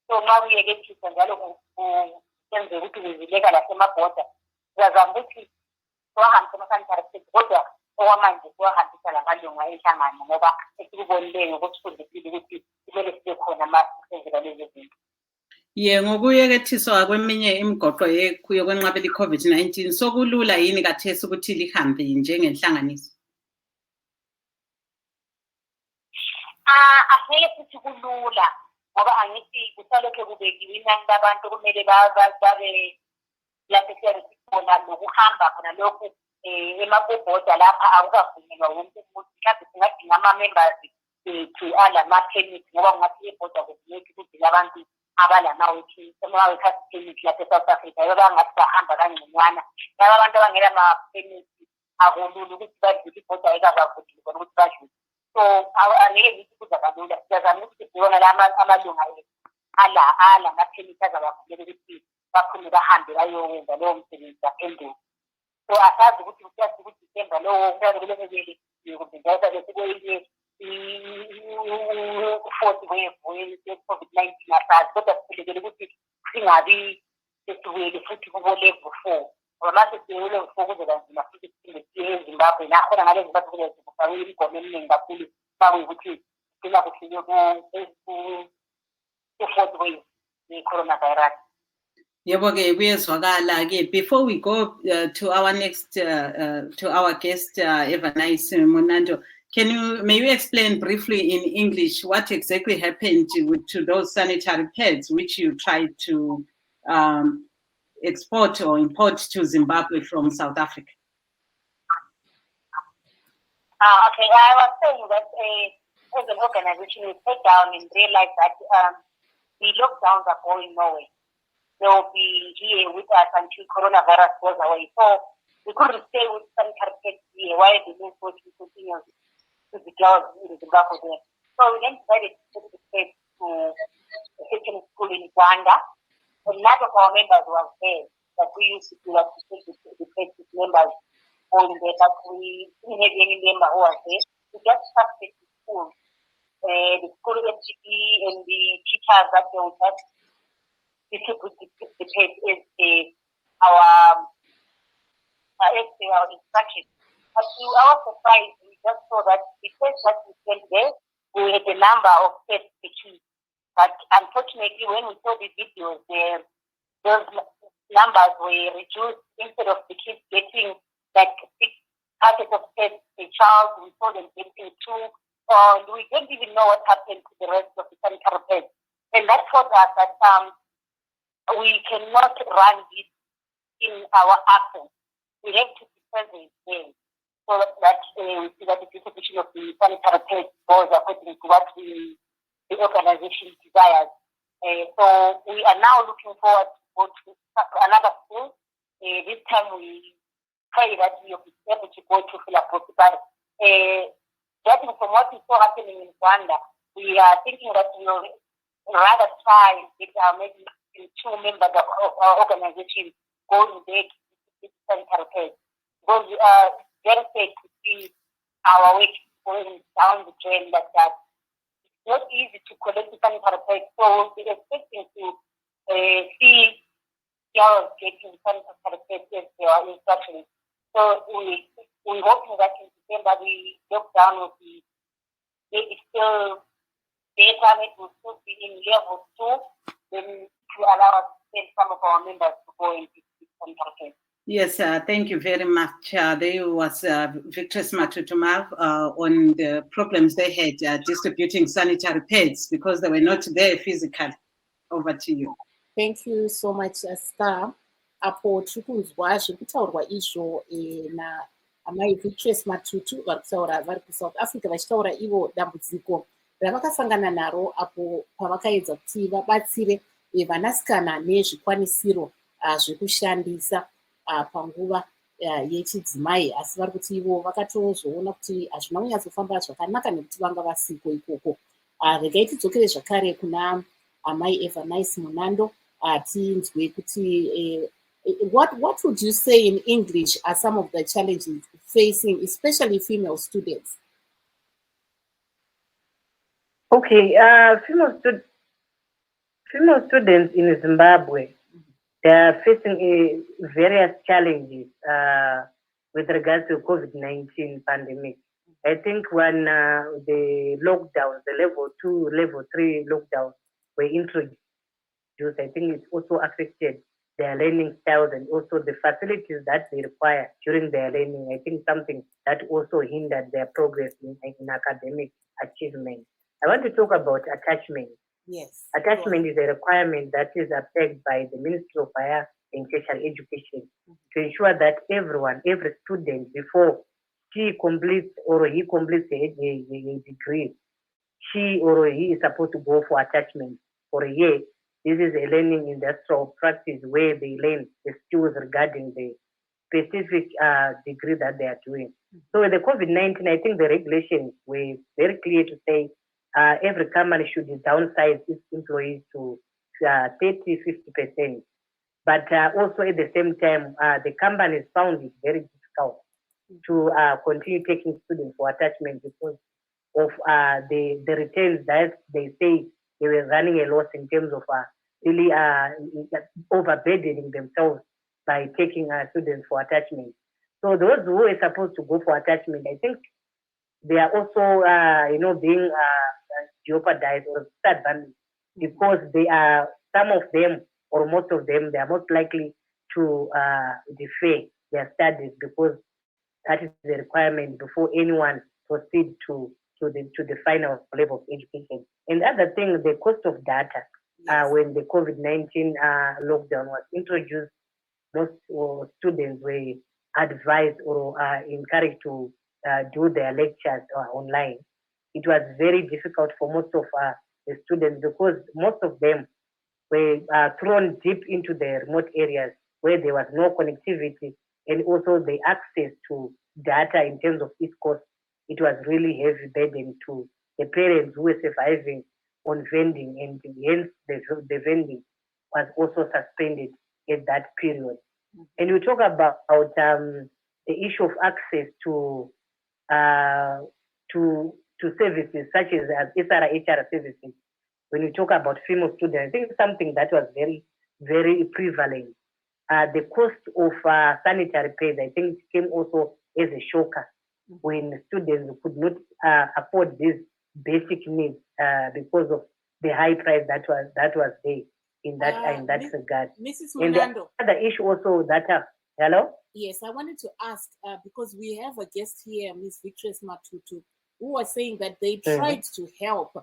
So uma kuyekethisa njalo kuyenzeka ukuthi kuzileka lasemabhoda, siyazama ukuthi siwahambise ama-sanitary pads kodwa okwamanje siwahambisa la malungu enhlangano ngoba esikubonileyo ngokusifundisile ukuthi kumele sibe khona amasenzela lezi zinto. Ngokuyekethiswa kweminye imigoqo yokwenqabela i-COVID-19 sokulula yini kathesi ukuthi lihambe njengenhlanganiso? Angeke futhi kulula ngoba angithi kusalokhe kubekiwe inani labantu kumele babe lapho siyabona nokuhamba khona lokhu emabhoda lapha akukavunyelwa wonke umuntu. Mhlawumbe singadinga ama-members bethu alama-permit ngoba kungathi ibhoda kuvunyelwa ukuthi labantu abalama-working permit lapha eSouth Africa abangathi bahamba kangconywana. Laba abantu abangela ama-permit akulula ukuthi badlule ibhoda ekabavudile khona ukuthi badlule. So angeke ngithi kuza kalula. Siyazama ukuthi sibona amalunga alama-permit azabavulela ukuthi baphume bahambe bayowenza lowo msebenzi baphenduke. So asazi ukuthi kusiyazi ukuthi Disemba lowo kumele yokuvinjeza besikuyile i-fourth wave ye-COVID-19 asazi kodwa siphilekele ukuthi singabi sesiwele futhi kubo level 4 ngoba mase siwele level 4 kuzoba nzima futhi siphinde siye eZimbabwe nakhona ngale Zimbabwe kule kufakwe imigomo eminingi kakhulu bakuyukuthi sigcina kufike ku-fourth wave ye-coronavirus. Before we go to our next to our guest Evanice Monando, may you explain briefly in English what exactly happened to those sanitary pads which you tried to export or import to Zimbabwe from South Africa? Okay, I was saying that as an organization, we sat down and realized that the lockdowns are going nowhere. They will be here with us until coronavirus goes away. So we couldn't stay with sanitary pads here while the news continues to be closed in Zimbabwe. So we then decided to take the pads to a certain school in Rwanda. And none of our members was there that we used to do that to take the pads with members all in there, but we didn't have any member who was there. We just trusted the school. The school FGP and the teachers that they would just distribute the pads as our instructions. But to our surprise, we just saw that the pads that we sent there, we had a number of pads to choose. But unfortunately, when we saw the videos, those numbers were reduced. Instead of the kids getting like 6 packets of pads a child, we saw them getting 2. And we didn't even know what happened to the rest of the sanitary pads. And that taught us that we cannot run this in our absence. We have to be present there so that we see that the distribution of the sanitary pads goes according to what the organization desires. So we are now looking forward to go to another school. This time we pray that we will be able to go to Philadelphia. But judging from what we saw happening in Rwanda, we are thinking that we will rather try and get maybe 2 members of our organization going there to this sanitary pads. Because we are very sad to see our work going down the drain like that. It's not easy to collect the sanitary pads, so we're expecting to see girls getting sanitary pads as their instructions. So we're hoping that in December the lockdown will be maybe still better, it will still be in level 2, then to allow us to send some of our members to go into this sanitary pads. Yes, thank you very much. There was Victress Matutumav on the problems they had distributing sanitary pads because they were not there physically. Over to you. Thank you so much, Star. Apo chikunzwa zvekutaurwa izvo na amai Victress Matutu vari kuSouth Africa vachitaura ivo dambudziko ravakasangana naro apo pavakaedza kuti vabatsire vanasikana nezvikwanisiro zvekushandisa panguva yechidzimai, asi vari kuti ivo vakatozoona kuti hazvina kunyatsofamba zvakanaka nekuti vanga vasiko ikoko. Regai tidzokere zvakare kuna amai Evanice Monando what would you say in English are some of the challenges facing, especially female students? Okay, female students in Zimbabwe, they are facing various challenges with regards to COVID-19 pandemic. I think when the lockdowns, the level 2, level 3 lockdowns were introduced, I think it also affected their learning styles and also the facilities that they require during their learning. I think something that also hindered their progress in academic achievement. I want to talk about attachment. Yes. Attachment is a requirement that is upheld by the Ministry of Higher and Tertiary Education to ensure that every student, before she completes or he completes a degree, she or he is supposed to go for attachment for a year. This is a learning industrial practice where they learn the skills regarding the specific degree that they are doing. So with the COVID-19, I think the regulations were very clear to say every company should downsize its employees to 30-50%. But also at the same time, the companies found it very difficult to continue taking students for attachment because of the returns that they say they were running a loss in terms of really overburdening themselves by taking students for attachment. So those who are supposed to go for attachment, I think they are also, being jeopardized or disadvantaged because they are, some of them or most of them, they are most likely to defer their studies because that is the requirement before anyone proceeds to the final level of education. And the other thing, the cost of data. When the COVID-19 lockdown was introduced, most students were advised or encouraged to do their lectures online. It was very difficult for most of the students because most of them were thrown deep into the remote areas where there was no connectivity and also the access to data in terms of its cost. It was really heavy burden to the parents who were surviving on vending, and hence the vending was also suspended at that period. And we talk about the issue of access to services such as SR HR services. When you talk about female students, I think something that was very, very prevalent. The cost of sanitary pads, I think, came also as a shocker when students could not afford these basic needs because of the high price that was there in that regard. Mrs. And Munando. the other issue also that hello? Yes, I wanted to ask because we have a guest here, Ms. Victress Matutu, who was saying that they tried to help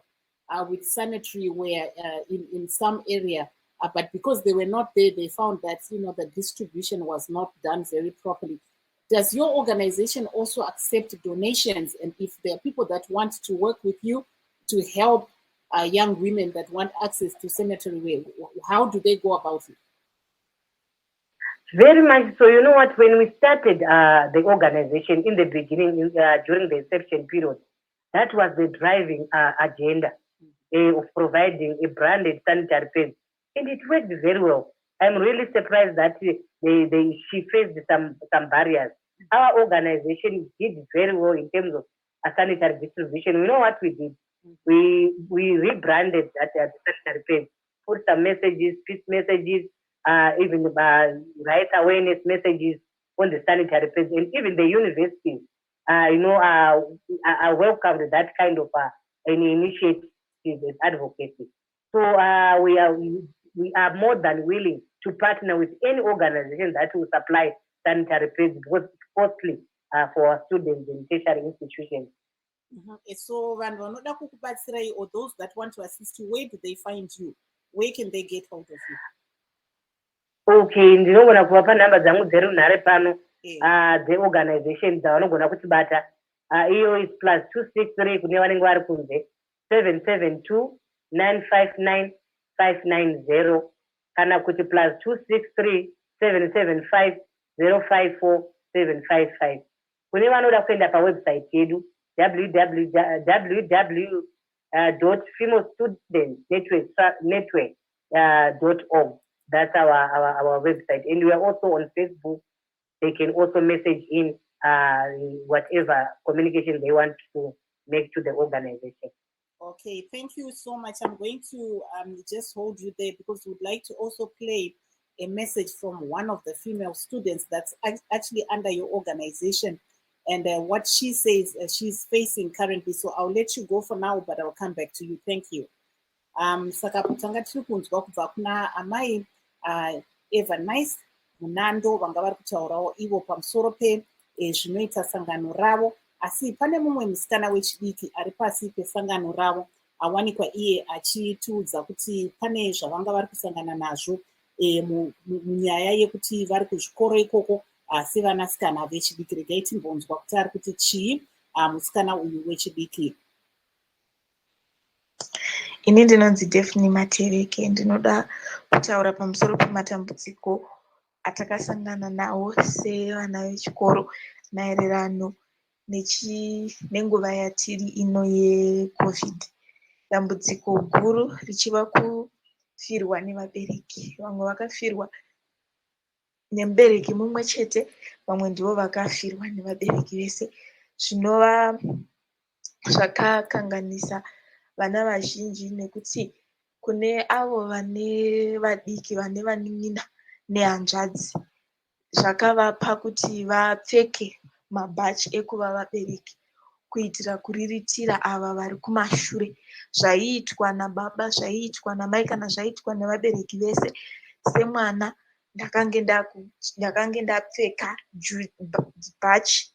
with sanitary ware in some area, but because they were not there, they found that the distribution was not done very properly. Does your organization also accept donations? And if there are people that want to work with you to help young women that want access to sanitary ware, how do they go about it? Very much so. You know what? When we started the organization in the beginning, during the inception period, that was the driving agenda of providing a branded sanitary pad, and it worked very well. I'm really surprised that she faced some barriers. Our organization did very well in terms of sanitary distribution. You know what we did? We rebranded that sanitary pad, put some messages, peace messages, even right awareness messages on the sanitary pads, and even the universities, I welcomed that kind of an initiative and advocacy. So we are more than willing to partner with any organization that will supply sanitary pads because it's costly for our students in tertiary institutions. So, or those that want to assist you, where do they find you? Where can they get hold of you? Okay, ndinogona kuvapa nhamba dzangu dzerunhare pano dzeorganization dzavanogona kutibata. Iyo is +263 kune vanenge vari kunze 772-959-590 kana kuti +263-775-054-755. Kune vanoda kuenda pawebsite yedu www.femalestudentsnetwork.org. That's our website. And we are also on Facebook. They can also message in whatever communication they want to make to the organization. Okay, thank you so much. I'm going to just hold you there because we'd like to also play a message from one of the female students that's actually under your organization and what she says she's facing currently. So I'll let you go for now, but I'll come back to you. Thank you. Saka kutanga tiri kunzwa kubva kuna amai Eva Nice Munando vanga vari kutaurawo ivo pamusoro zvinoita sangano ravo. Asi pane mumwe musikana wechidiki ari pasi pesangano ravo awanikwa iye achitiudza kuti pane zvavanga vari kusangana nazvo munyaya yekuti vari kuzvikoro ikoko asi vanasikana vechidiki. Regai timbonzwa kuti ari kuti chii musikana uyu wechidiki. Ini ndinonzi Daphne Matereke, ndinoda kutaura pamusoro pematambudziko atakasangana nawo sevana vechikoro maererano nenguva yatiri ino yeCovid. Dambudziko guru richiva kufirwa nevabereki. Vamwe vakafirwa nemubereki mumwe chete, vamwe ndivo vakafirwa nevabereki vese, zvinova zvakakanganisa vana vazhinji nekuti kune avo vane vadiki vane vanin'ina nehanzvadzi zvakavapa kuti vapfeke mabhachi ekuva vabereki kuitira kuriritira ava vari kumashure. Zvaiitwa nababa, zvaiitwa namai kana zvaiitwa nevabereki vese. Semwana ndakange ndapfeka bhachi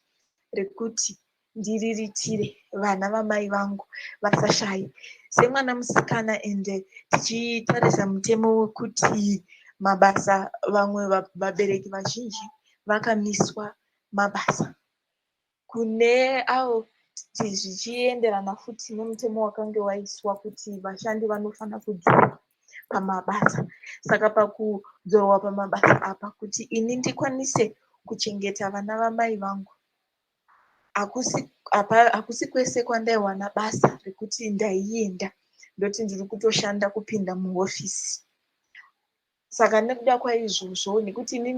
rekuti ndiriritire vana vamai vangu vasashaye. Semwana musikana ende tichitarisa mutemo wekuti mabasa, vamwe vabereki vazhinji vakamiswa mabasa. Kune avo zvichienderana futi nemutemo wakange waiswa kuti vashandi vanofana kudzorwa pamabasa. Saka pakudzorwa pamabasa apa kuti ini ndikwanise kuchengeta vana vamai vangu, hakusi kwese kwandaiwana basa rekuti ndaienda ndoti ndiri kutoshanda kupinda muhofisi. Saka nekuda kwaizvozvo, nekuti ini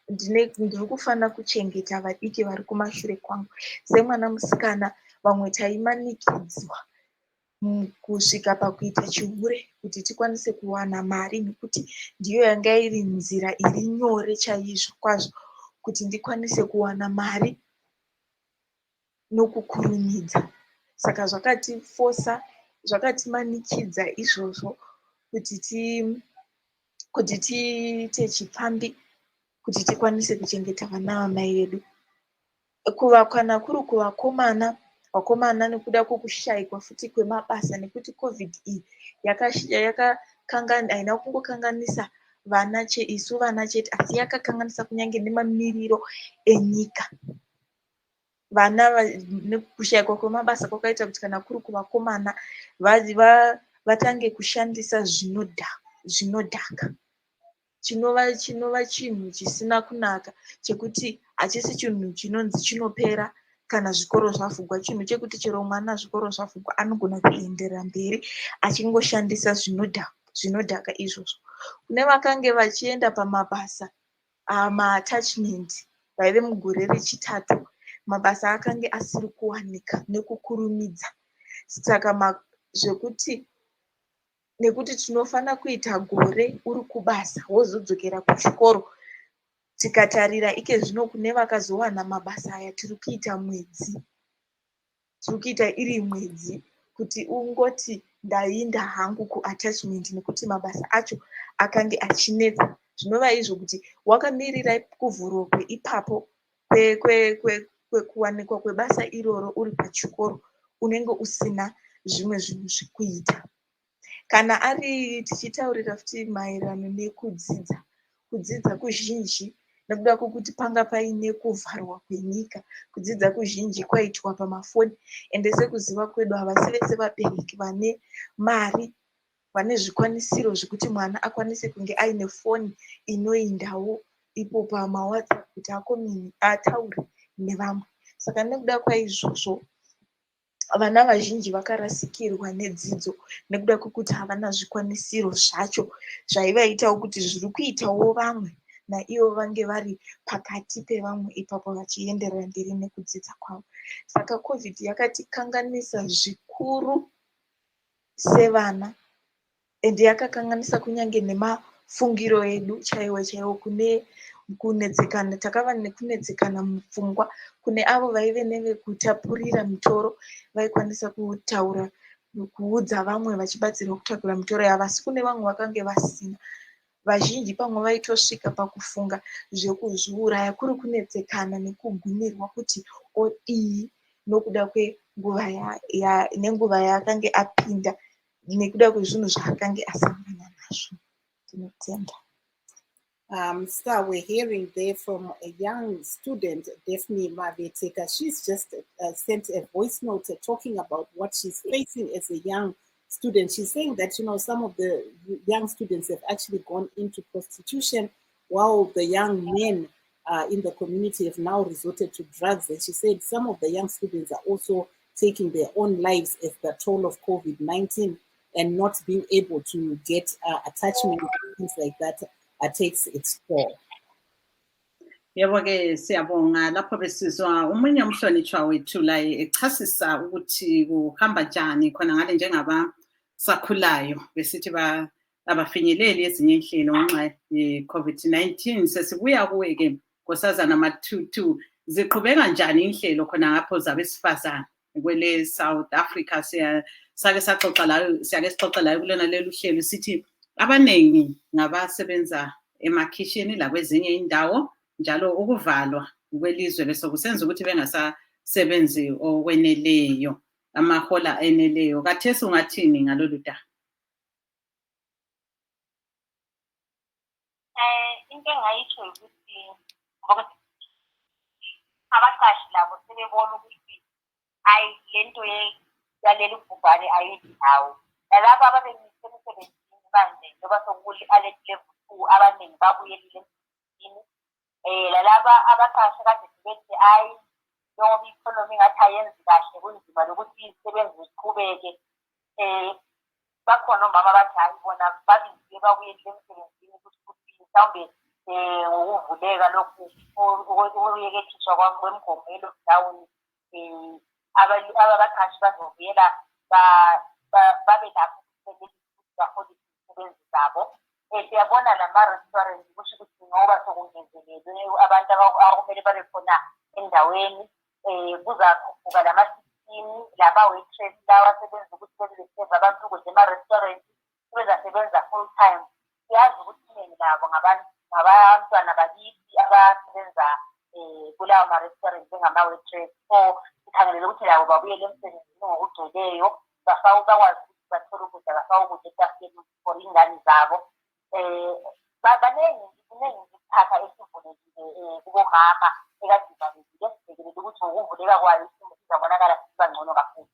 ndiri kufana kuchengeta vadiki vari kumashure kwangu. Semwana musikana, vamwe taimanikidzwa kusvika pakuita chihure kuti tikwanise kuwana mari, nekuti ndiyo yanga iri nzira iri nyore chaizvo kwazvo kuti ndikwanise kuwana mari nokukurumidza. Saka zvakatimanikidza izvozvo kuti tiite chipfambi kuti tikwanise kuchengeta vana vamai vedu. Kana kuri kuvakomana nekuda kwokushayikwa futi kwemabasa, nekuti COVID iyi haina kungokanganisa isu vana chete, asi yakakanganisa kunyange nemamiriro enyika. Kushayikwa kwemabasa kwakaita kuti kana kuri kuvakomana vatange kushandisa zvinodhaka, chinova chinhu chisina kunaka, chekuti hachisi chinhu chinonzi chinopera kana zvikoro zvavhurwa. Chinhu chekuti chero mwana zvikoro zvavhurwa anogona kuenderera mberi achingoshandisa zvinodhaka izvozvo. Kune vakange vachienda pamabasa maatachment vaive mugore rechitatu, mabasa akange asiri kuwanika nekukurumidza. Saka nekuti tinofana kuita gore uri kubasa wozodzokera kuchikoro, tikatarira ike zvino kune vakazowana mabasa aya tiri kuita iri mwedzi kuti ungoti ndainda hangu kuatachment, nekuti mabasa acho akange achinetsa. Zvinova izvo kuti wakamirira kuvhurwa kweipapo kwekuwanikwa kwebasa iroro uri pachikoro, unenge usina zvimwe zvinhu zvekuita. Kana tichitaurira futi maererano nekudzidza, kudzidza kuzhinji nekuda kwokuti panga paine kuvharwa kwenyika, kudzidza kuzhinji kwaitwa pamafoni. Ende sekuziva kwedu, havasi vese vabereki vane mari, vane zvikwanisiro zvekuti mwana akwanise kunge aine foni inoindawo ipo pamaWhatsApp kuti ataure nevamwe. Saka nekuda kwaizvozvo vana vazhinji vakarasikirwa nedzidzo nekuda kwekuti havana zvikwanisiro zvacho zvaivaitawo kuti zviri kuitawo vamwe naivo vange vari pakati pevamwe ipapo vachienderera mberi nekudzidza kwavo. Saka COVID yakatikanganisa zvikuru sevana, ende yakakanganisa kunyange nemafungiro edu chaiwo chaiwo. Kune kunedzekana, takava nekunedzekana mupfungwa. Kune avo vaive nevekutapurira mitoro vaikwanisa kutaura kuudza vamwe vachibatsirwa kutakura mitoro yavo, asi kune vamwe vakange vasina. Vazhinji pamwe vaitosvika pakufunga zvekuzviuraya, kuri kunedzekana nekugumirwa kuti odii nokuda kwenguva nenguva yaakange apinda nekuda kwezvinhu zvaakange asangana nazvo. Tinotenda. Star, we're hearing there from a young student, Daphne Maveteka. She's just sent a voice note talking about what she's facing as a young student. She's saying that, some of the young students have actually gone into prostitution, while the young men in the community have now resorted to drugs. And she said some of the young students are also taking their own lives as the toll of COVID-19 and not being able to get attachment and things like that takes its toll. Yebo-ke siyabonga lapho besizwa umunye umhlonishwa wethu la echasisa ukuthi kuhamba njani khona ngale njengabasakhulayo besithi abafinyeleli ezinye inhlelo ngenxa ye-COVID-19. Sesibuya kuwe-ke Nkosazana Matutu, ziqhubeka njani inhlelo khona ngapho zabesifazane kwele South Africa? Sake sixoxa layo kulona lelu hlelo sithi abaningi ngabasebenza emakhishini lakwezinye indawo, njalo ukuvalwa kwelizwe bese kusenza ukuthi bengasasebenzi okweneleyo, amahola eneleyo. Kathesi ungathini ngalolu daba? Into engayisho ukuthi abaqashi labo sebebona ukuthi hayi lento yaleli bhubhane ayidlawo. Nalabo ababemisebenzini manje njengoba sokuli alert level 2 abaningi babuyelile emsebenzini. Lalaba abaqashi kade bethi hayi njengoba i-economy ngathi ayenzi kahle kunzima lokuthi izisebenzi ziqhubeke. Bakhona omama abathi hayi bona babiziwe babuyelile emsebenzini ukuthi mhlawumbe ngokuvuleka lokhu ukuyekethiswa kwemigomo ye-lockdown, abaqashi bazovela babe lakho bahola izisebenzi zabo. Siyabona nama-restaurant kusho ukuthi ngoba sokungezelelwe abantu akumele babe khona endaweni, kuzakhuphuka lama-16 lama-waitress lawa asebenza ukuthi bezeseva abantu ukudla ema-restaurant, bezasebenza full time. Siyazi ukuthi iningi labo ngabantwana bakithi abasebenza kulawo ma-restaurant njengama-waitress. So sikhangelele ukuthi labo babuyele emsebenzini ngokugcweleyo, bakwazi ukuthi bathole ukudla, bafake ukudla etafuleni for ingane zabo. Baningi isikhathi esivulekile kubomama ekadivalekile, sibhekele ukuthi ngokuvuleka kwayo sizabonakala sibangcono kakhulu.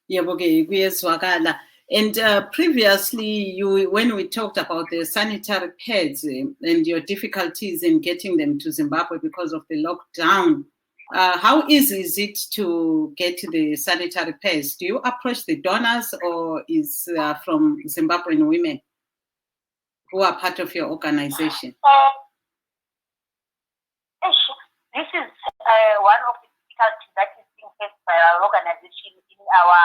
Yebo-ke kuyezwakala. And previously, when we talked about the sanitary pads and your difficulties in getting them to Zimbabwe because of the lockdown, how easy is it to get the sanitary pads? Do you approach the donors, or is from Zimbabwean women who are part of your organization? This is one of the difficulties that is being faced by our organization in our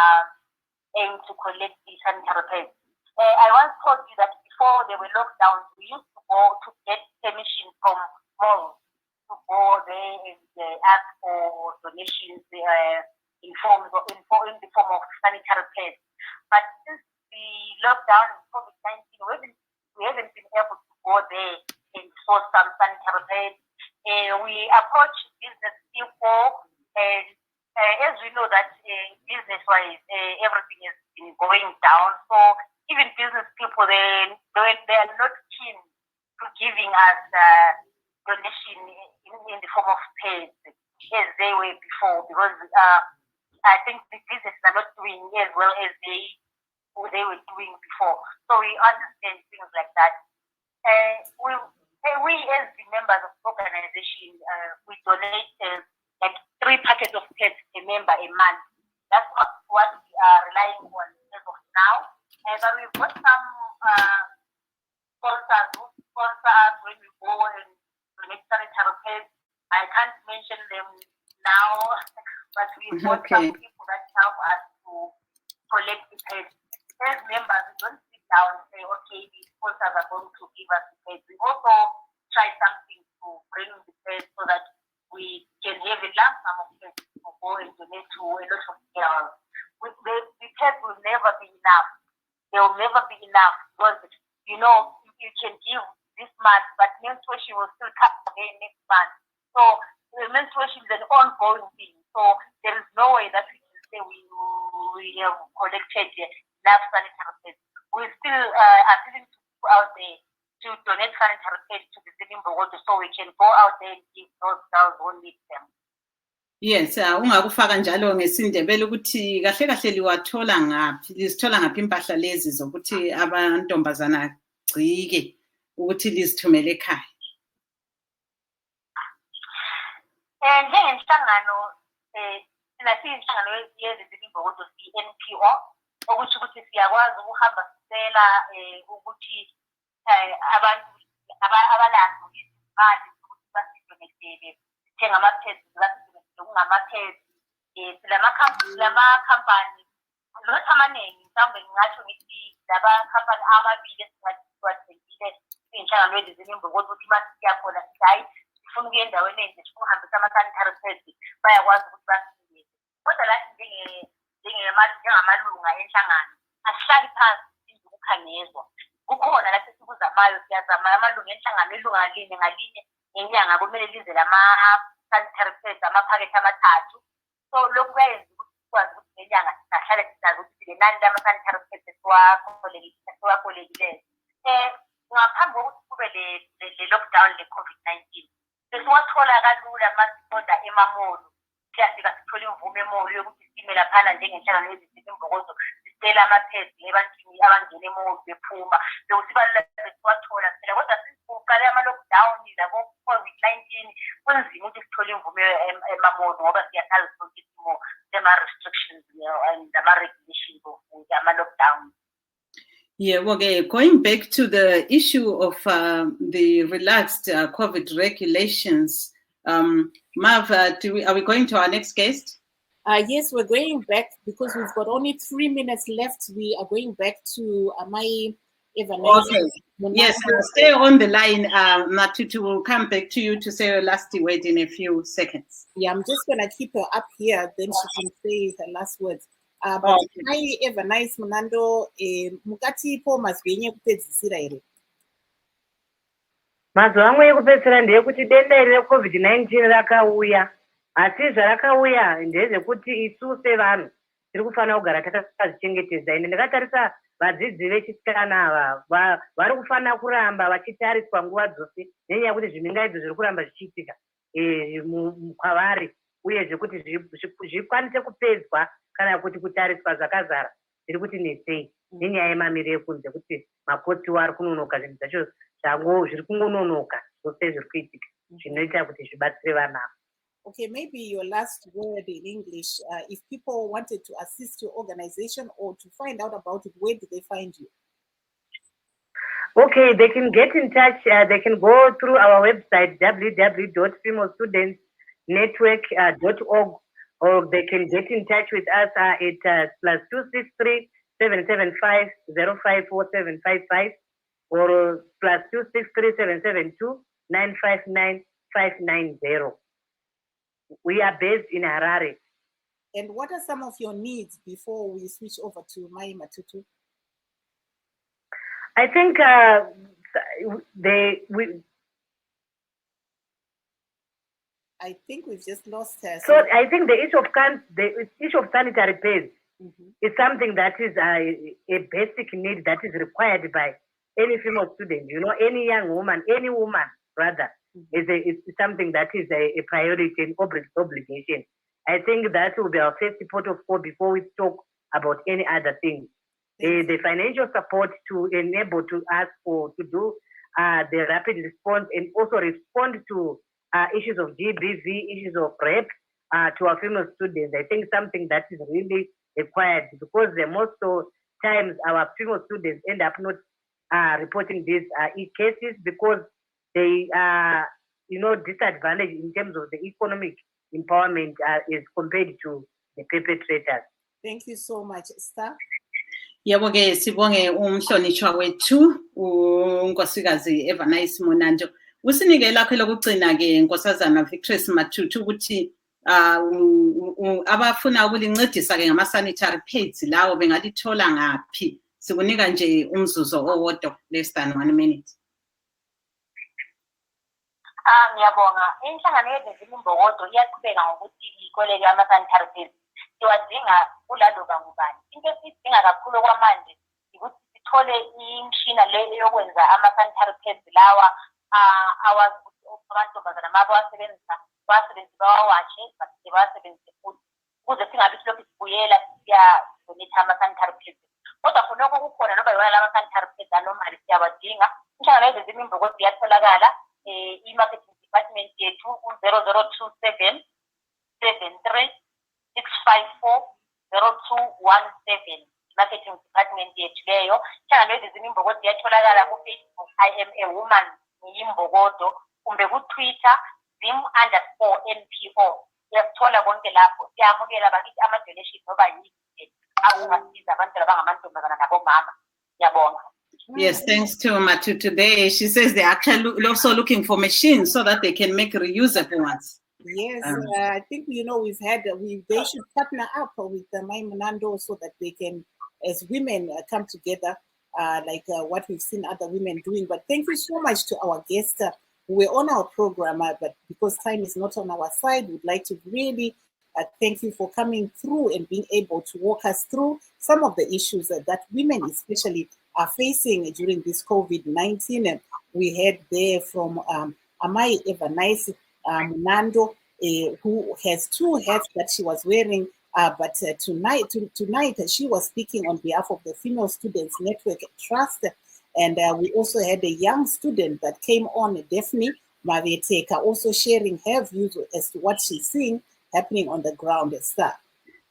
aim to collect the sanitary pads. I once told you that before there were lockdowns, we used to go to get permission from malls to go there and ask for donations in the form of sanitary pads. But since the lockdown in COVID-19, we haven't been able to go there and source some sanitary pads. We approach business people, and as we know that business-wise, everything has been going down. So even business people, they are not keen to giving us donation in the form of pads as they were before, because I think the businesses are not doing as well as they were doing before. So we understand things like that. We as the members of the organization, we donate like 3 packets of pads a member a month. That's what we are relying on as of now. But we've got some sponsors who sponsor us when we go and donate sanitary pads. I can't mention them now, but we've got some people that help us to collect the pads. As members, we don't sit down and say, okay, the sponsors are going to give us the pads. We also try something to bring the pads so that we can have a lump sum of pads to go and donate to a lot of girls. The pads will never be enough. They will never be enough because, you know, you can give this month, but menstruation will still come again next month. So the menstruation is an ongoing thing. So there is no way that we can say we have collected enough sanitary pads. We still are willing to go out there to donate sanitary pads to the Zimbabwe so we can go out there and give those girls who need them. Yes, ungakufaka njalo ngesindebele ukuthi kahle kahle liwathola ngaphi, lizithola ngaphi impahla lezi zokuthi abantombazana gcike ukuthi lizithumele ekhaya. Njengenhlangano thina siyinhlangano yezimbongozo NPO ukuthi siyakwazi ukuhamba sicela ukuthi abantu abalazo izimali ukuthi basidonetele sithenga amaphedi lamakhampani not amaningi mhlawumbe ngingatsho ngithi lamakhampani amabili esiwathengile iy'nhlangano yezimbongozo ukuthi mase siyakhona sithi hayi sifuna ukuya endaweni enje sifuna ukuhambisa ama-sanitary pads bayakwazi ukuthi basinikeze. Kodwa lathi njengamalunga enhlangano asihlali phansi sindle ukukhangezwa. Kukhona lapho esikuzamayo siyazama amalunga enhlangano ilunga ngalinye ngenyanga kumele lize sanitary pads amaphakethe amathathu. So lokhu kuyayenza ukuthi sikwazi ukuthi ngenyanga sihlale sisazi ukuthi le nani lama-sanitary pads esiwakolekileyo. Ngaphambi kokuthi kube le lockdown le-COVID-19 sesiwathola kalula masiqonda emamolo siyafika sithole imvume emolo yokuthi sime laphana njengenhlangano yezimbongozo sicela ama-pads ebantwini abangena emolo bephuma bekusibalula sesiwathola phela kodwa sesiqale ama-lockdown labo-COVID-19 kunzima ukuthi sithole imvume emamolo ngoba siyasazi sonke isimo sema-restrictions and ama-regulations of ama-lockdown. Yeah, okay. Going back to the issue of the relaxed COVID regulations, Mav, are we going to our next guest? Yes, we're going back because we've got only 3 minutes left. We are going back to Amai Evanice. Okay. Yes, stay on the line. Matutu will come back to you to say her last word in a few seconds. Yeah, I'm just going to keep her up here, then she can say her last words. But Amai Evanice Munando, mukati po mazvenye kupedzisira ere. Mazuva amwe ekupedzisira ndeyekuti denda iri reCOVID-19 rakauya. Asi zvarakauya ndezvekuti isu sevanhu tiri kufanira kugara takazvichengetedza. Ende ndakatarisa vadzidzi vechisikana ava vari kufanira kuramba vachitariswa nguva dzose nenyaya yekuti zvimingaidzo zviri kuramba zvichiitika kwavari uye zvekuti zvikwanise kupedzwa kana kuti kutariswa zvakazara zviri kuti nesei nenyaya yemamiriro ekunze kuti makotiwo ari kunonoka zvinhu zvacho zvango zviri kungononoka zvose zviri kuitika zvinoita kuti zvibatsire vana. Okay, maybe your last word in English. If people wanted to assist your organization or to find out about it, where do they find you? Okay, they can get in touch. They can go through our website, www.femalestudentsnetwork.org, or they can get in touch with us at +263 775 054755 or +263 772 959 590. We are based in Harare. And what are some of your needs before we switch over to Mai Matutu? I think I think we've just lost her. So I think the issue of sanitary pads is something that is a basic need that is required by any female student. You know, any young woman, any woman rather. It's something that is a priority and obligation. I think that will be our first port of call before we talk about any other things. The financial support to enable to us to do the rapid response and also respond to issues of GBV, issues of rape, to our female students. I think something that is really required, because most of times our female students end up not reporting these cases because they are, disadvantaged in terms of the economic empowerment is compared to the perpetrators. Thank you so much, Star. Yebo-ke sibonge umhlonishwa wethu unkosikazi Evanice Monanjo. Usinike lakho lokugcina-ke Nkosazana Victress Matutu ukuthi abafuna ukulincedisa-ke ngama-sanitary pads lawo bengalithola ngaphi. Sikunika nje umzuzu owodwa, less than 1 minute. Ngiyabonga. Inhlangano yezimbokodo iyaqhubeka ngokuthi ikoleke ama-sanitary pads. Siwadinga kulaloba ngubani. Into esidinga kakhulu kwamanje ukuthi sithole imishina le yokwenza ama-sanitary pads lawa amantombazana mabawasebenzisa bawawashe but bawasebenzise futhi ukuze singabi silokhu sibuyela siyadonetha ama-sanitary pads. Kodwa khonokho kukhona noba yiwona lama-sanitary pads anomali siyawadinga. Inhlangano yezimbokodo iyatholakala i-marketing department yethu u-0027 73 654 0217 marketing department yethu leyo. Inhlangano yezimbokodo iyatholakala ku-Facebook I am a woman ngiyimbokodo, kumbe ku-Twitter zim_NPO. Uyasithola konke lapho. Siyamukela bakithi ama-donation noba yini angasiza abantu abangamantombazana nabomama. Ngiyabonga. Yes, thanks to Matu today. She says they're actually also looking for machines so that they can make reusable ones. Yes, I think, they should partner up with Maimunando so that they can, as women, come together like what we've seen other women doing. But thank you so much to our guests who were on our program, but because time is not on our side, we'd like to really thank you for coming through and being able to walk us through some of the issues that women especially are facing during this COVID-19. And we heard there from Amai Evanice Munando, who has 2 hats that she was wearing, but tonight she was speaking on behalf of the Female Students Network Trust. And we also had a young student that came on, Daphne Mavieteka, also sharing her views as to what she's seeing happening on the ground. Star.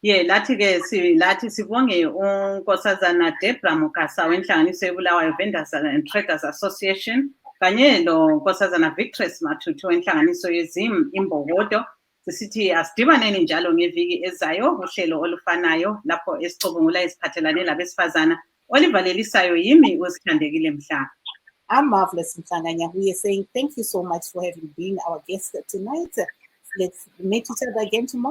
Yeah, lathi sibonge unkosazana Debra Mukasa wenhlanganiso yebulawayo Vendors and Traders Association kanye lo nkosazana Victress Matutu wenhlanganiso yezimbokodo. Sisithi asidibaneni njalo ngeviki ezayo uhlelo olufanayo lapho esicubungula isiphathelane labesifazana olivalelisayo yimi uSithandekile Mhlanga. I'm Marvelous Mhlanga. We are saying thank you so much for having been our guest tonight. Let's meet each other again tomorrow.